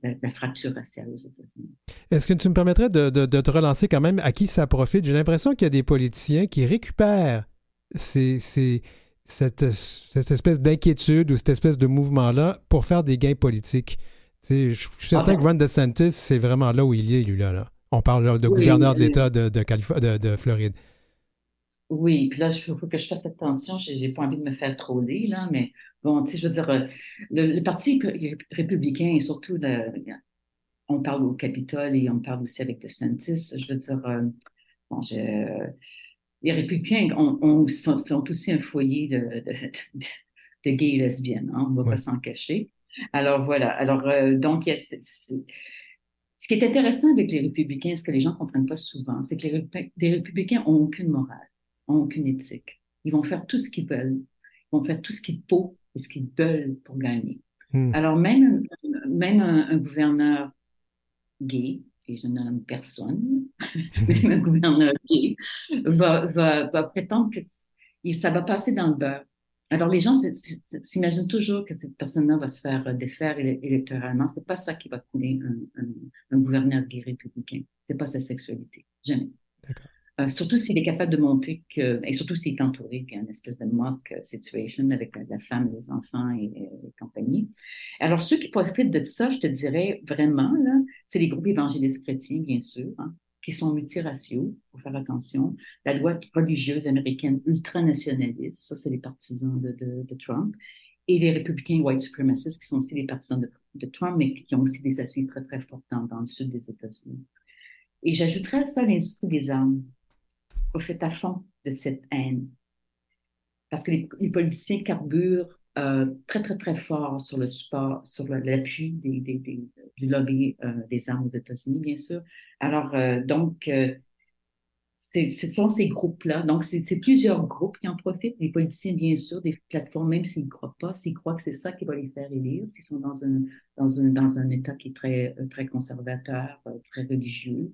la fracture raciale aux États-Unis. Est-ce que tu me permettrais de te relancer quand même à qui ça profite? J'ai l'impression qu'il y a des politiciens qui récupèrent cette espèce d'inquiétude ou cette espèce de mouvement-là pour faire des gains politiques. Je suis certain que Ron DeSantis, c'est vraiment là où il est, lui-là. On parle de gouverneur de l'État de Floride. Oui, puis là, il faut que je fasse attention. J'ai pas envie de me faire troller, là, mais bon, tu sais, je veux dire, le Parti républicain et surtout, on parle au Capitole et on parle aussi avec DeSantis. Je veux dire, les républicains sont aussi un foyer de gays et lesbiennes, hein, on ne va pas s'en cacher. Alors voilà. Alors, donc, ce qui est intéressant avec les républicains, ce que les gens ne comprennent pas souvent, c'est que les républicains n'ont aucune morale, n'ont aucune éthique. Ils vont faire tout ce qu'ils veulent. Ils vont faire tout ce qu'il faut et ce qu'ils veulent pour gagner. Alors, même un gouverneur gay, et je ne nomme personne, même un gouverneur gay, va prétendre que ça va passer dans le beurre. Alors, les gens s'imaginent toujours que cette personne-là va se faire défaire électoralement. C'est pas ça qui va couler un gouverneur gay républicain. C'est pas sa sexualité. Jamais. Surtout s'il est capable de montrer et surtout s'il est entouré d'une espèce de mock situation avec la femme, les enfants et compagnie. Alors, ceux qui profitent de ça, je te dirais vraiment, là, c'est les groupes évangélistes chrétiens, bien sûr, hein, qui sont multiraciaux, il faut faire attention. La droite religieuse américaine ultranationaliste, ça, c'est les partisans de Trump. Et les républicains white supremacistes, qui sont aussi les partisans de Trump, mais qui ont aussi des assises très, très fortes dans le sud des États-Unis. Et j'ajouterais à ça l'industrie des armes. Profite à fond de cette haine. Parce que les politiciens carburent très, très, très fort sur le support, sur l'appui du lobby des armes aux États-Unis, bien sûr. Alors, donc, ce sont ces groupes-là. Donc, c'est plusieurs groupes qui en profitent. Les politiciens, bien sûr, des plateformes, même s'ils ne croient pas, s'ils croient que c'est ça qui va les faire élire, s'ils sont dans un État qui est très, très conservateur, très religieux,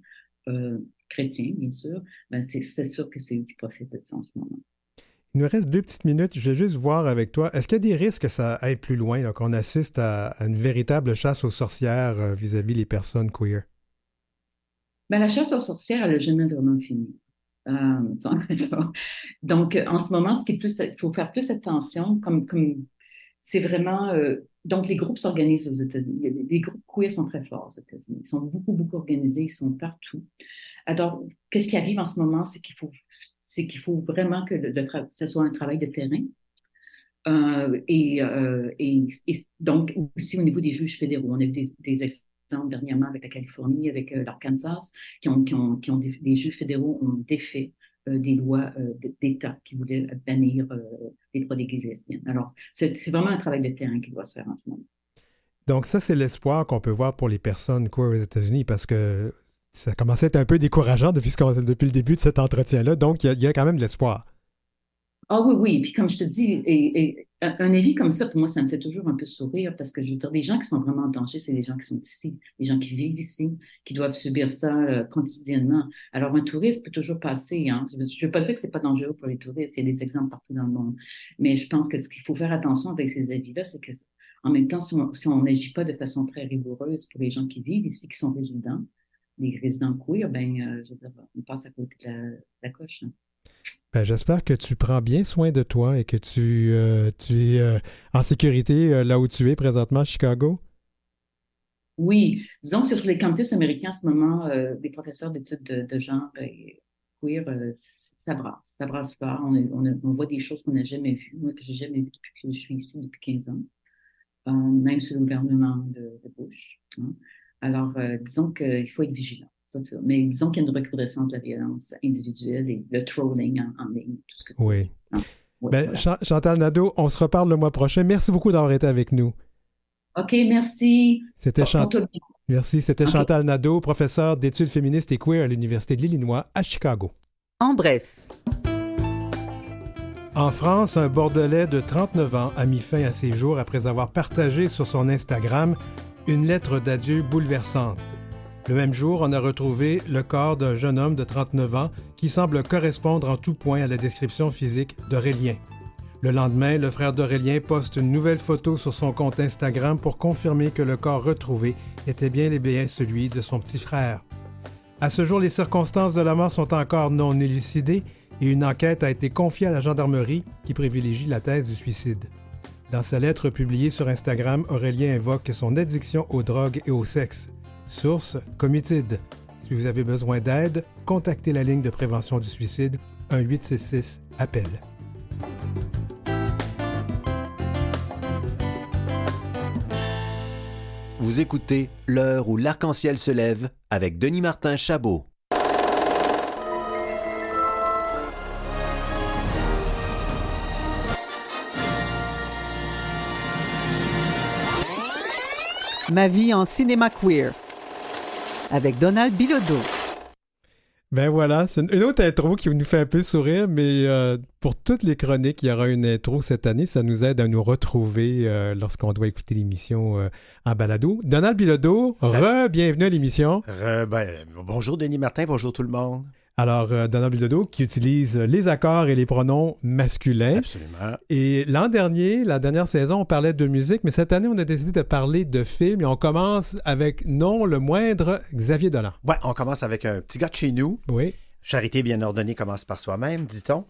chrétien, bien sûr, ben c'est sûr que c'est eux qui profitent de ça en ce moment. Il nous reste 2 petites minutes. Je vais juste voir avec toi. Est-ce qu'il y a des risques que ça aille plus loin, là, qu'on assiste à une véritable chasse aux sorcières vis-à-vis les personnes queer? Ben, la chasse aux sorcières, elle n'a jamais vraiment fini. Donc, en ce moment, il faut faire plus attention, comme c'est vraiment... donc, les groupes s'organisent aux États-Unis. Les groupes queer sont très forts aux États-Unis. Ils sont beaucoup, beaucoup organisés. Ils sont partout. Alors, qu'est-ce qui arrive en ce moment? C'est qu'il faut vraiment que ce soit un travail de terrain. Et donc, aussi au niveau des juges fédéraux, on a vu des exemples dernièrement avec la Californie, avec l'Arkansas, des juges fédéraux ont défait des lois d'État qui voulaient bannir les droits des gays et lesbiennes. Alors, c'est vraiment un travail de terrain qui doit se faire en ce moment. Donc ça, c'est l'espoir qu'on peut voir pour les personnes queer aux États-Unis parce que ça commençait à être un peu décourageant depuis le début de cet entretien-là. Donc, il y a quand même de l'espoir. Ah oui, oui. Puis comme je te dis, un avis comme ça, pour moi, ça me fait toujours un peu sourire parce que je veux dire, les gens qui sont vraiment en danger, c'est les gens qui sont ici, les gens qui vivent ici, qui doivent subir ça quotidiennement. Alors, un touriste peut toujours passer, hein. Je ne veux pas dire que c'est pas dangereux pour les touristes, il y a des exemples partout dans le monde. Mais je pense que ce qu'il faut faire attention avec ces avis-là, c'est que en même temps, si on n'agit pas de façon très rigoureuse pour les gens qui vivent ici, qui sont résidents, les résidents queer, je veux dire, on passe à côté de la coche, hein. Ben, j'espère que tu prends bien soin de toi et que tu es en sécurité là où tu es présentement à Chicago. Oui, disons que c'est sur les campus américains en ce moment, des professeurs d'études de genre queer, ça brasse fort. On voit des choses qu'on n'a jamais vues, moi que j'ai jamais vues depuis que je suis ici, depuis 15 ans, même sous le gouvernement de Bush, hein. Alors, disons qu'il faut être vigilant. Ça, mais disons qu'il y a une recrudescence de la violence individuelle et le trolling en ligne, tout ce que tu Oui. dis, hein. Ouais, Ben, voilà. Chantal Nadeau, on se reparle le mois prochain. Merci beaucoup d'avoir été avec nous. OK, merci. C'était Porte-toi bien. Merci, c'était OK. Chantal Nadeau, professeure d'études féministes et queer à l'Université de l'Illinois à Chicago. En bref, En France, un Bordelais de 39 ans a mis fin à ses jours après avoir partagé sur son Instagram une lettre d'adieu bouleversante. Le même jour, on a retrouvé le corps d'un jeune homme de 39 ans qui semble correspondre en tout point à la description physique d'Aurélien. Le lendemain, le frère d'Aurélien poste une nouvelle photo sur son compte Instagram pour confirmer que le corps retrouvé était bien et bien celui de son petit frère. À ce jour, les circonstances de la mort sont encore non élucidées et une enquête a été confiée à la gendarmerie qui privilégie la thèse du suicide. Dans sa lettre publiée sur Instagram, Aurélien invoque son addiction aux drogues et au sexe. Source, Comitide. Si vous avez besoin d'aide, contactez la ligne de prévention du suicide 1-866 appel. Vous écoutez L'heure où l'arc-en-ciel se lève avec Denis Martin Chabot. ma vie en cinéma queer avec Donald Bilodeau. Ben voilà, c'est une autre intro qui nous fait un peu sourire, mais pour toutes les chroniques, il y aura une intro cette année. Ça nous aide à nous retrouver lorsqu'on doit écouter l'émission en balado. Donald Bilodeau, bienvenue à l'émission. Bonjour Denis Martin, bonjour tout le monde. Alors, Donald Bilodeau qui utilise les accords et les pronoms masculins. Absolument. Et l'an dernier, la dernière saison, on parlait de musique, mais cette année, on a décidé de parler de films et on commence avec, non le moindre, Xavier Dolan. Ouais, on commence avec un petit gars de chez nous. Oui. Charité bien ordonnée commence par soi-même, dit-on.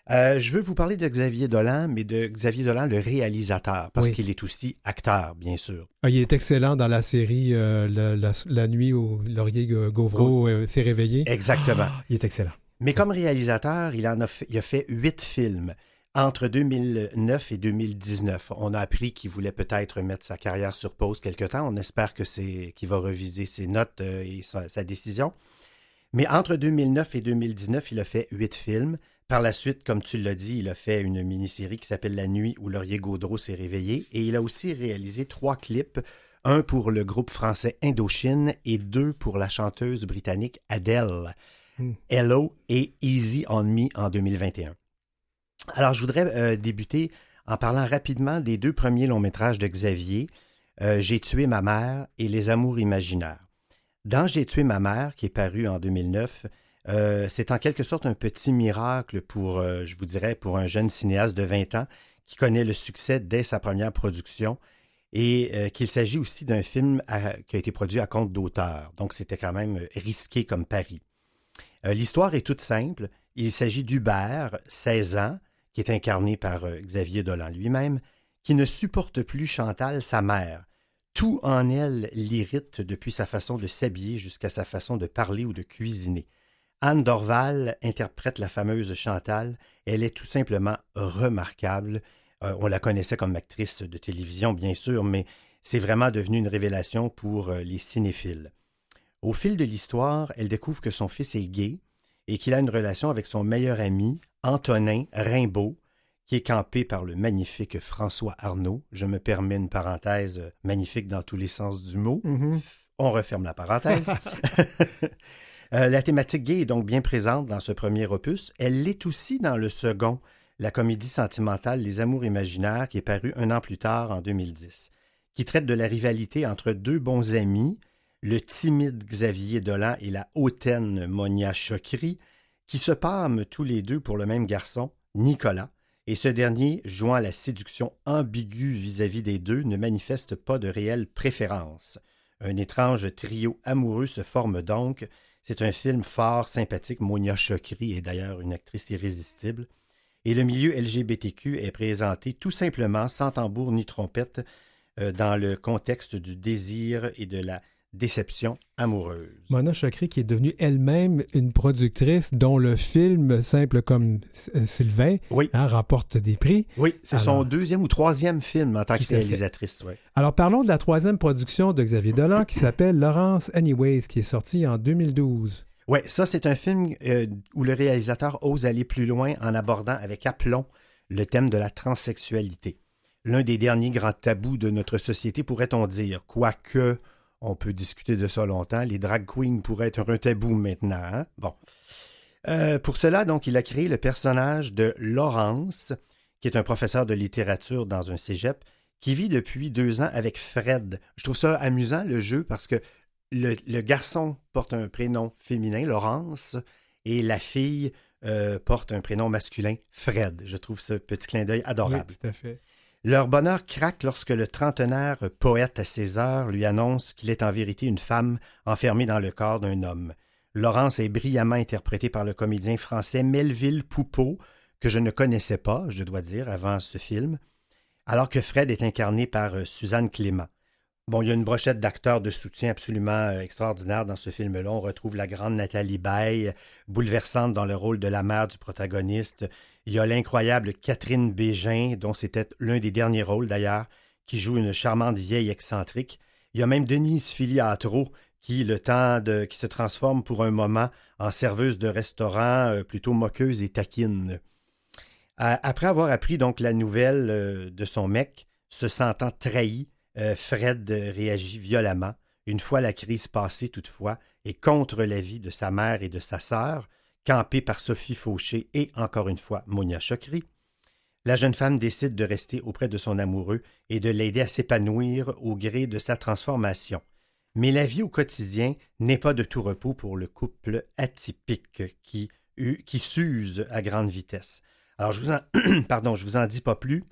Je veux vous parler de Xavier Dolan, mais de Xavier Dolan, le réalisateur, parce qu'il est aussi acteur, bien sûr. Ah, il est excellent dans la série La nuit où Laurier Gauvreau s'est réveillé. Exactement. Il est excellent. Mais comme réalisateur, il a fait 8 films. Entre 2009 et 2019, on a appris qu'il voulait peut-être mettre sa carrière sur pause quelque temps. On espère qu'il va reviser ses notes et sa décision. Mais entre 2009 et 2019, il a fait 8 films. Par la suite, comme tu l'as dit, il a fait une mini-série qui s'appelle La nuit où Laurier Gaudreau s'est réveillé. Et il a aussi réalisé 3 clips, un pour le groupe français Indochine et 2 pour la chanteuse britannique Adele. Hello et Easy on Me en 2021. Alors, je voudrais débuter en parlant rapidement des 2 premiers longs métrages de Xavier, J'ai tué ma mère et Les amours imaginaires. Dans J'ai tué ma mère, qui est paru en 2009, c'est en quelque sorte un petit miracle pour, je vous dirais, pour un jeune cinéaste de 20 ans qui connaît le succès dès sa première production et qu'il s'agit aussi d'un film qui a été produit à compte d'auteur. Donc, c'était quand même risqué comme pari. L'histoire est toute simple. Il s'agit d'Hubert, 16 ans, qui est incarné par Xavier Dolan lui-même, qui ne supporte plus Chantal, sa mère. Tout en elle l'irrite depuis sa façon de s'habiller jusqu'à sa façon de parler ou de cuisiner. Anne Dorval interprète la fameuse Chantal. Elle est tout simplement remarquable. On la connaissait comme actrice de télévision, bien sûr, mais c'est vraiment devenu une révélation pour les cinéphiles. Au fil de l'histoire, elle découvre que son fils est gay et qu'il a une relation avec son meilleur ami, Antonin Rimbaud, qui est campé par le magnifique François Arnault. Je me permets une parenthèse magnifique dans tous les sens du mot. On referme la parenthèse. La thématique gay est donc bien présente dans ce premier opus. Elle l'est aussi dans le second, la comédie sentimentale Les Amours imaginaires, qui est parue 1 an plus tard, en 2010, qui traite de la rivalité entre deux bons amis, le timide Xavier Dolan et la hautaine Monia Chokri, qui se pâment tous les deux pour le même garçon, Nicolas, et ce dernier, jouant la séduction ambiguë vis-à-vis des deux, ne manifeste pas de réelle préférence. Un étrange trio amoureux se forme donc. C'est un film fort, sympathique. Monia Chokri est d'ailleurs une actrice irrésistible. Et le milieu LGBTQ est présenté tout simplement, sans tambour ni trompette, dans le contexte du désir et de la déception amoureuse. Mona Chokri, qui est devenue elle-même une productrice dont le film, simple comme Sylvain, remporte des prix. Oui, c'est son 2e ou 3e film en tant que réalisatrice. Oui. Alors, parlons de la 3e production de Xavier Dolan qui s'appelle Laurence Anyways, qui est sortie en 2012. Oui, ça, c'est un film où le réalisateur ose aller plus loin en abordant avec aplomb le thème de la transsexualité. L'un des derniers grands tabous de notre société, pourrait-on dire, quoique on peut discuter de ça longtemps. Les drag queens pourraient être un tabou maintenant. Hein? Bon. Pour cela, donc, il a créé le personnage de Laurence, qui est un professeur de littérature dans un cégep, qui vit depuis 2 ans avec Fred. Je trouve ça amusant, le jeu, parce que le garçon porte un prénom féminin, Laurence, et la fille porte un prénom masculin, Fred. Je trouve ce petit clin d'œil adorable. Oui, tout à fait. Leur bonheur craque lorsque le trentenaire poète à ses heures lui annonce qu'il est en vérité une femme enfermée dans le corps d'un homme. Laurence est brillamment interprétée par le comédien français Melville Poupeau, que je ne connaissais pas, je dois dire, avant ce film, alors que Fred est incarné par Suzanne Clément. Bon, il y a une brochette d'acteurs de soutien absolument extraordinaire dans ce film-là. On retrouve la grande Nathalie Baye, bouleversante dans le rôle de la mère du protagoniste. Il y a l'incroyable Catherine Bégin, dont c'était l'un des derniers rôles d'ailleurs, qui joue une charmante vieille excentrique. Il y a même Denise Filiatro, qui se transforme pour un moment en serveuse de restaurant plutôt moqueuse et taquine. Après avoir appris donc la nouvelle de son mec, se sentant trahi, Fred réagit violemment. Une fois la crise passée toutefois, et contre l'avis de sa mère et de sa sœur, campée par Sophie Fauché et, encore une fois, Monia Chokri, la jeune femme décide de rester auprès de son amoureux et de l'aider à s'épanouir au gré de sa transformation. Mais la vie au quotidien n'est pas de tout repos pour le couple atypique qui s'use à grande vitesse. Alors, je vous en dis pas plus.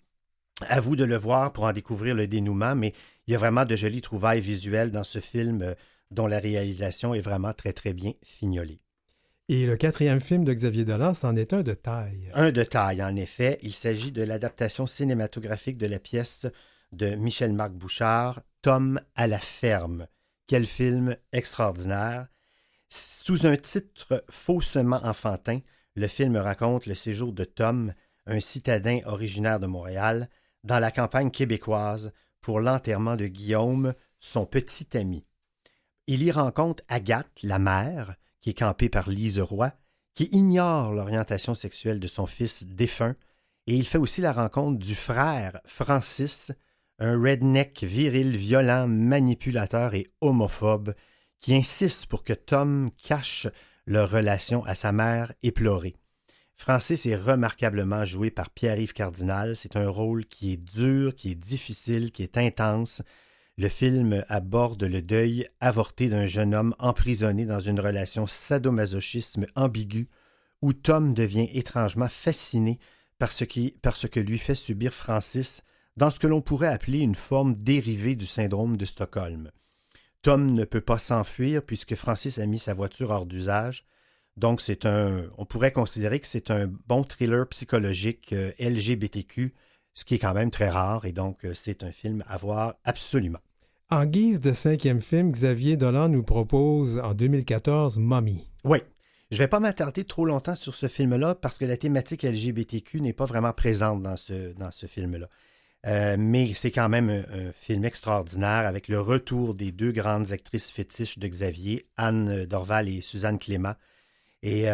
À vous de le voir pour en découvrir le dénouement, mais il y a vraiment de jolies trouvailles visuelles dans ce film dont la réalisation est vraiment très, très bien fignolée. Et le 4e film de Xavier Dolan, c'en est un de taille. Un de taille, en effet. Il s'agit de l'adaptation cinématographique de la pièce de Michel-Marc Bouchard, Tom à la ferme. Quel film extraordinaire. Sous un titre faussement enfantin, le film raconte le séjour de Tom, un citadin originaire de Montréal, dans la campagne québécoise pour l'enterrement de Guillaume, son petit ami. Il y rencontre Agathe, la mère, qui est campée par Lise Roy, qui ignore l'orientation sexuelle de son fils défunt, et il fait aussi la rencontre du frère Francis, un redneck viril, violent, manipulateur et homophobe, qui insiste pour que Tom cache leur relation à sa mère éplorée. Francis est remarquablement joué par Pierre-Yves Cardinal. C'est un rôle qui est dur, qui est difficile, qui est intense. Le film aborde le deuil avorté d'un jeune homme emprisonné dans une relation sadomasochisme ambiguë où Tom devient étrangement fasciné par ce que lui fait subir Francis dans ce que l'on pourrait appeler une forme dérivée du syndrome de Stockholm. Tom ne peut pas s'enfuir puisque Francis a mis sa voiture hors d'usage. Donc, on pourrait considérer que c'est un bon thriller psychologique LGBTQ, ce qui est quand même très rare, et donc c'est un film à voir absolument. En guise de 5e film, Xavier Dolan nous propose en 2014 Mommy. Oui, Je ne vais pas m'attarder trop longtemps sur ce film-là parce que la thématique LGBTQ n'est pas vraiment présente dans ce film-là. Mais c'est quand même un film extraordinaire avec le retour des deux grandes actrices fétiches de Xavier, Anne Dorval et Suzanne Clément. Et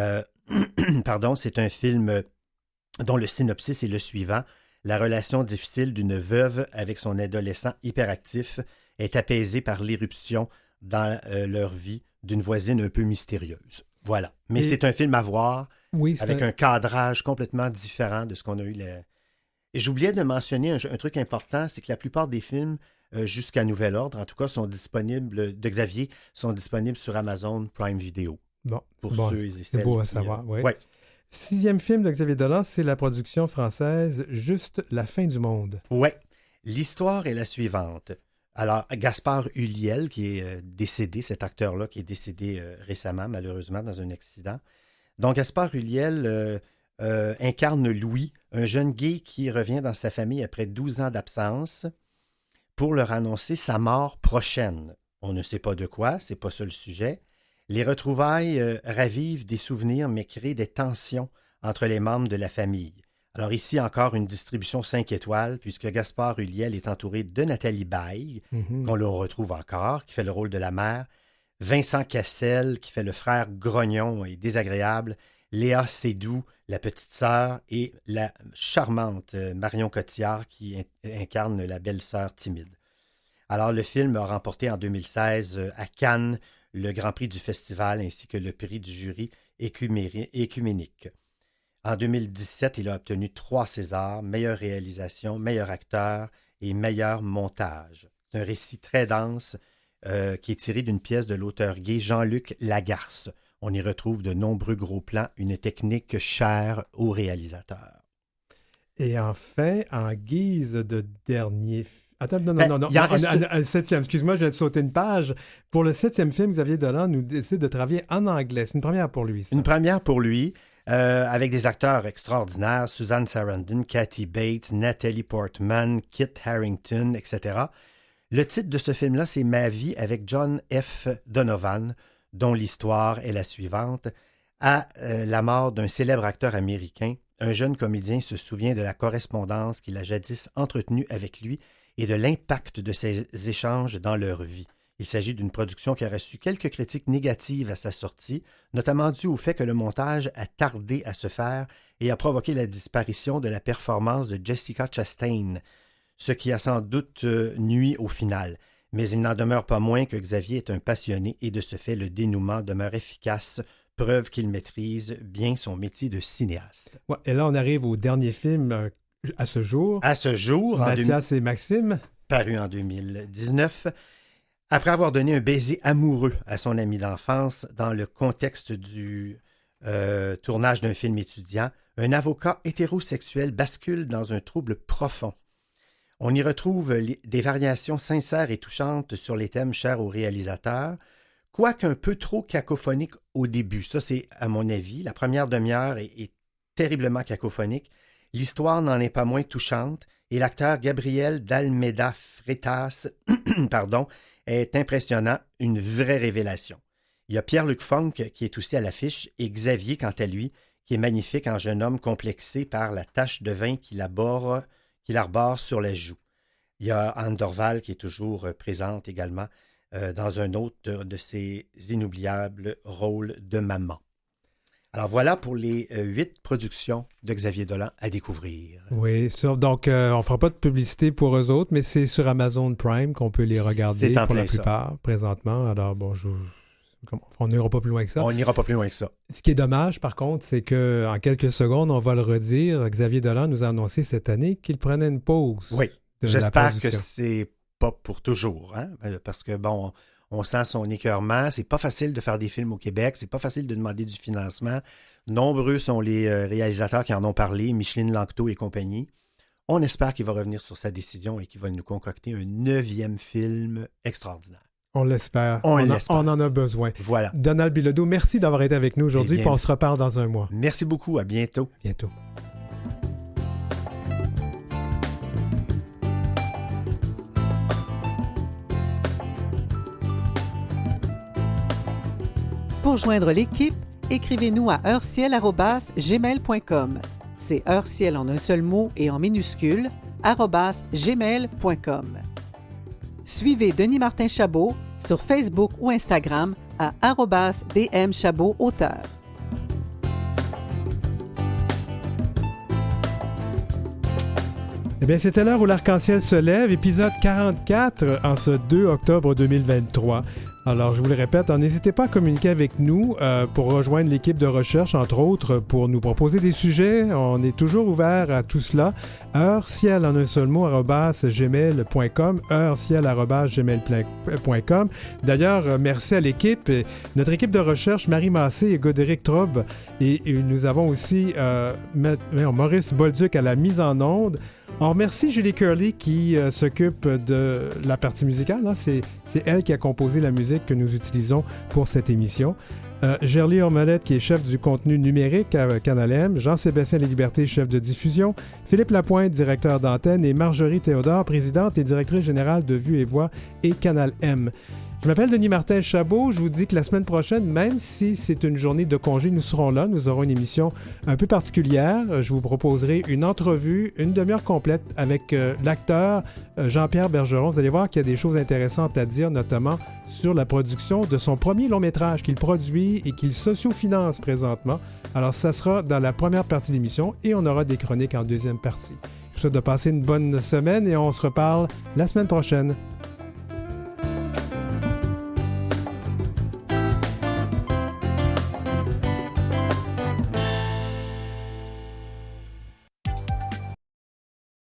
pardon, c'est un film dont le synopsis est le suivant. La relation difficile d'une veuve avec son adolescent hyperactif est apaisée par l'irruption dans leur vie d'une voisine un peu mystérieuse. Voilà. Mais c'est un film à voir avec un cadrage complètement différent de ce qu'on a eu. Et j'oubliais de mentionner un truc important, c'est que la plupart des films, jusqu'à nouvel ordre, en tout cas, sont disponibles, de Xavier, sont disponibles sur Amazon Prime Video. Bon, pour ceux et celles c'est beau à qui, savoir, oui. Ouais. 6e film de Xavier Dolan, c'est la production française Juste la fin du monde. Oui. L'histoire est la suivante. Alors, Gaspard Ulliel, qui est décédé, cet acteur-là qui est décédé récemment, malheureusement, dans un accident. Donc, Gaspard Ulliel incarne Louis, un jeune gay qui revient dans sa famille après 12 ans d'absence pour leur annoncer sa mort prochaine. On ne sait pas de quoi, c'est pas ça le sujet. Les retrouvailles ravivent des souvenirs, mais créent des tensions entre les membres de la famille. Alors ici, encore une distribution 5 étoiles, puisque Gaspard Ulliel est entouré de Nathalie Baye, qu'on le retrouve encore, qui fait le rôle de la mère, Vincent Cassel, qui fait le frère grognon et désagréable, Léa Seydoux, la petite sœur, et la charmante Marion Cotillard, qui incarne la belle-sœur timide. Alors, le film a remporté en 2016 à Cannes le Grand Prix du festival ainsi que le prix du jury écuménique. En 2017, il a obtenu 3 Césars, meilleure réalisation, meilleur acteur et meilleur montage. C'est un récit très dense qui est tiré d'une pièce de l'auteur gay Jean-Luc Lagarce. On y retrouve de nombreux gros plans, une technique chère aux réalisateurs. Et enfin, en guise de dernier film... Attends, non. Un 7e, excuse-moi, je viens de sauter une page. Pour le 7e film, Xavier Dolan nous décide de travailler en anglais. C'est une première pour lui, ça. Une première pour lui, avec des acteurs extraordinaires, Susan Sarandon, Kathy Bates, Natalie Portman, Kit Harington, etc. Le titre de ce film-là, c'est Ma vie avec John F. Donovan, dont l'histoire est la suivante. À la mort d'un célèbre acteur américain, un jeune comédien se souvient de la correspondance qu'il a jadis entretenue avec lui et de l'impact de ces échanges dans leur vie. Il s'agit d'une production qui a reçu quelques critiques négatives à sa sortie, notamment dû au fait que le montage a tardé à se faire et a provoqué la disparition de la performance de Jessica Chastain, ce qui a sans doute nui au final. Mais il n'en demeure pas moins que Xavier est un passionné et de ce fait, le dénouement demeure efficace, preuve qu'il maîtrise bien son métier de cinéaste. Ouais, et là, on arrive au dernier film à ce jour. À ce jour, Mathias et Maxime. Paru en 2019. Après avoir donné un baiser amoureux à son ami d'enfance dans le contexte du tournage d'un film étudiant, un avocat hétérosexuel bascule dans un trouble profond. On y retrouve des variations sincères et touchantes sur les thèmes chers au réalisateur, quoique un peu trop cacophonique au début. Ça, c'est à mon avis. La première demi-heure est terriblement cacophonique. L'histoire n'en est pas moins touchante et l'acteur Gabriel d'Almeida Freitas est impressionnant, une vraie révélation. Il y a Pierre-Luc Funk qui est aussi à l'affiche et Xavier, quant à lui, qui est magnifique en jeune homme complexé par la tache de vin qu'il arbore sur la joue. Il y a Anne Dorval qui est toujours présente également dans un autre de ses inoubliables rôles de maman. Alors voilà pour les 8 productions de Xavier Dolan à découvrir. Oui, donc on ne fera pas de publicité pour eux autres, mais c'est sur Amazon Prime qu'on peut les regarder pour la plupart présentement. Alors bon, on n'ira pas plus loin que ça. On n'ira pas plus loin que ça. Ce qui est dommage, par contre, c'est qu'en quelques secondes, on va le redire, Xavier Dolan nous a annoncé cette année qu'il prenait une pause. Oui, j'espère que c'est pas pour toujours, hein? Parce que bon... On sent son écœurement. C'est pas facile de faire des films au Québec. C'est pas facile de demander du financement. Nombreux sont les réalisateurs qui en ont parlé, Micheline Lanctot et compagnie. On espère qu'il va revenir sur sa décision et qu'il va nous concocter un 9e film extraordinaire. On l'espère. On en a besoin. Voilà. Donald Bilodeau, merci d'avoir été avec nous aujourd'hui. Puis on se reparle dans un mois. Merci beaucoup. À bientôt. Bientôt. Pour joindre l'équipe, écrivez-nous à heureciel@gmail.com. C'est heureciel en un seul mot et en minuscule, @gmail.com. Suivez Denis Martin Chabot sur Facebook ou Instagram à @dmchabotauteur. Eh bien, c'était l'heure où l'arc-en-ciel se lève, épisode 44 en ce 2 octobre 2023. Alors, je vous le répète, n'hésitez pas à communiquer avec nous pour rejoindre l'équipe de recherche, entre autres, pour nous proposer des sujets. On est toujours ouvert à tout cela. Heureciel en un seul mot, @gmail.com, heureciel@gmail.com. D'ailleurs, merci à l'équipe. Notre équipe de recherche, Marie Massé et Godéric Traube. Et nous avons aussi Maurice Bolduc à la mise en onde. On remercie Julie Curley qui s'occupe de la partie musicale. Hein. C'est elle qui a composé la musique que nous utilisons pour cette émission. Gerly Ormelette qui est chef du contenu numérique à Canal M, Jean-Sébastien Leslibertés, chef de diffusion, Philippe Lapointe, directeur d'antenne, et Marjorie Théodore, présidente et directrice générale de Vue et Voix et Canal M. Je m'appelle Denis Martin Chabot. Je vous dis que la semaine prochaine, même si c'est une journée de congé, nous serons là. Nous aurons une émission un peu particulière. Je vous proposerai une entrevue, une demi-heure complète avec l'acteur Jean-Pierre Bergeron. Vous allez voir qu'il y a des choses intéressantes à dire, notamment sur la production de son premier long-métrage qu'il produit et qu'il socio-finance présentement. Alors, ça sera dans la première partie de l'émission et on aura des chroniques en deuxième partie. Je vous souhaite de passer une bonne semaine et on se reparle la semaine prochaine.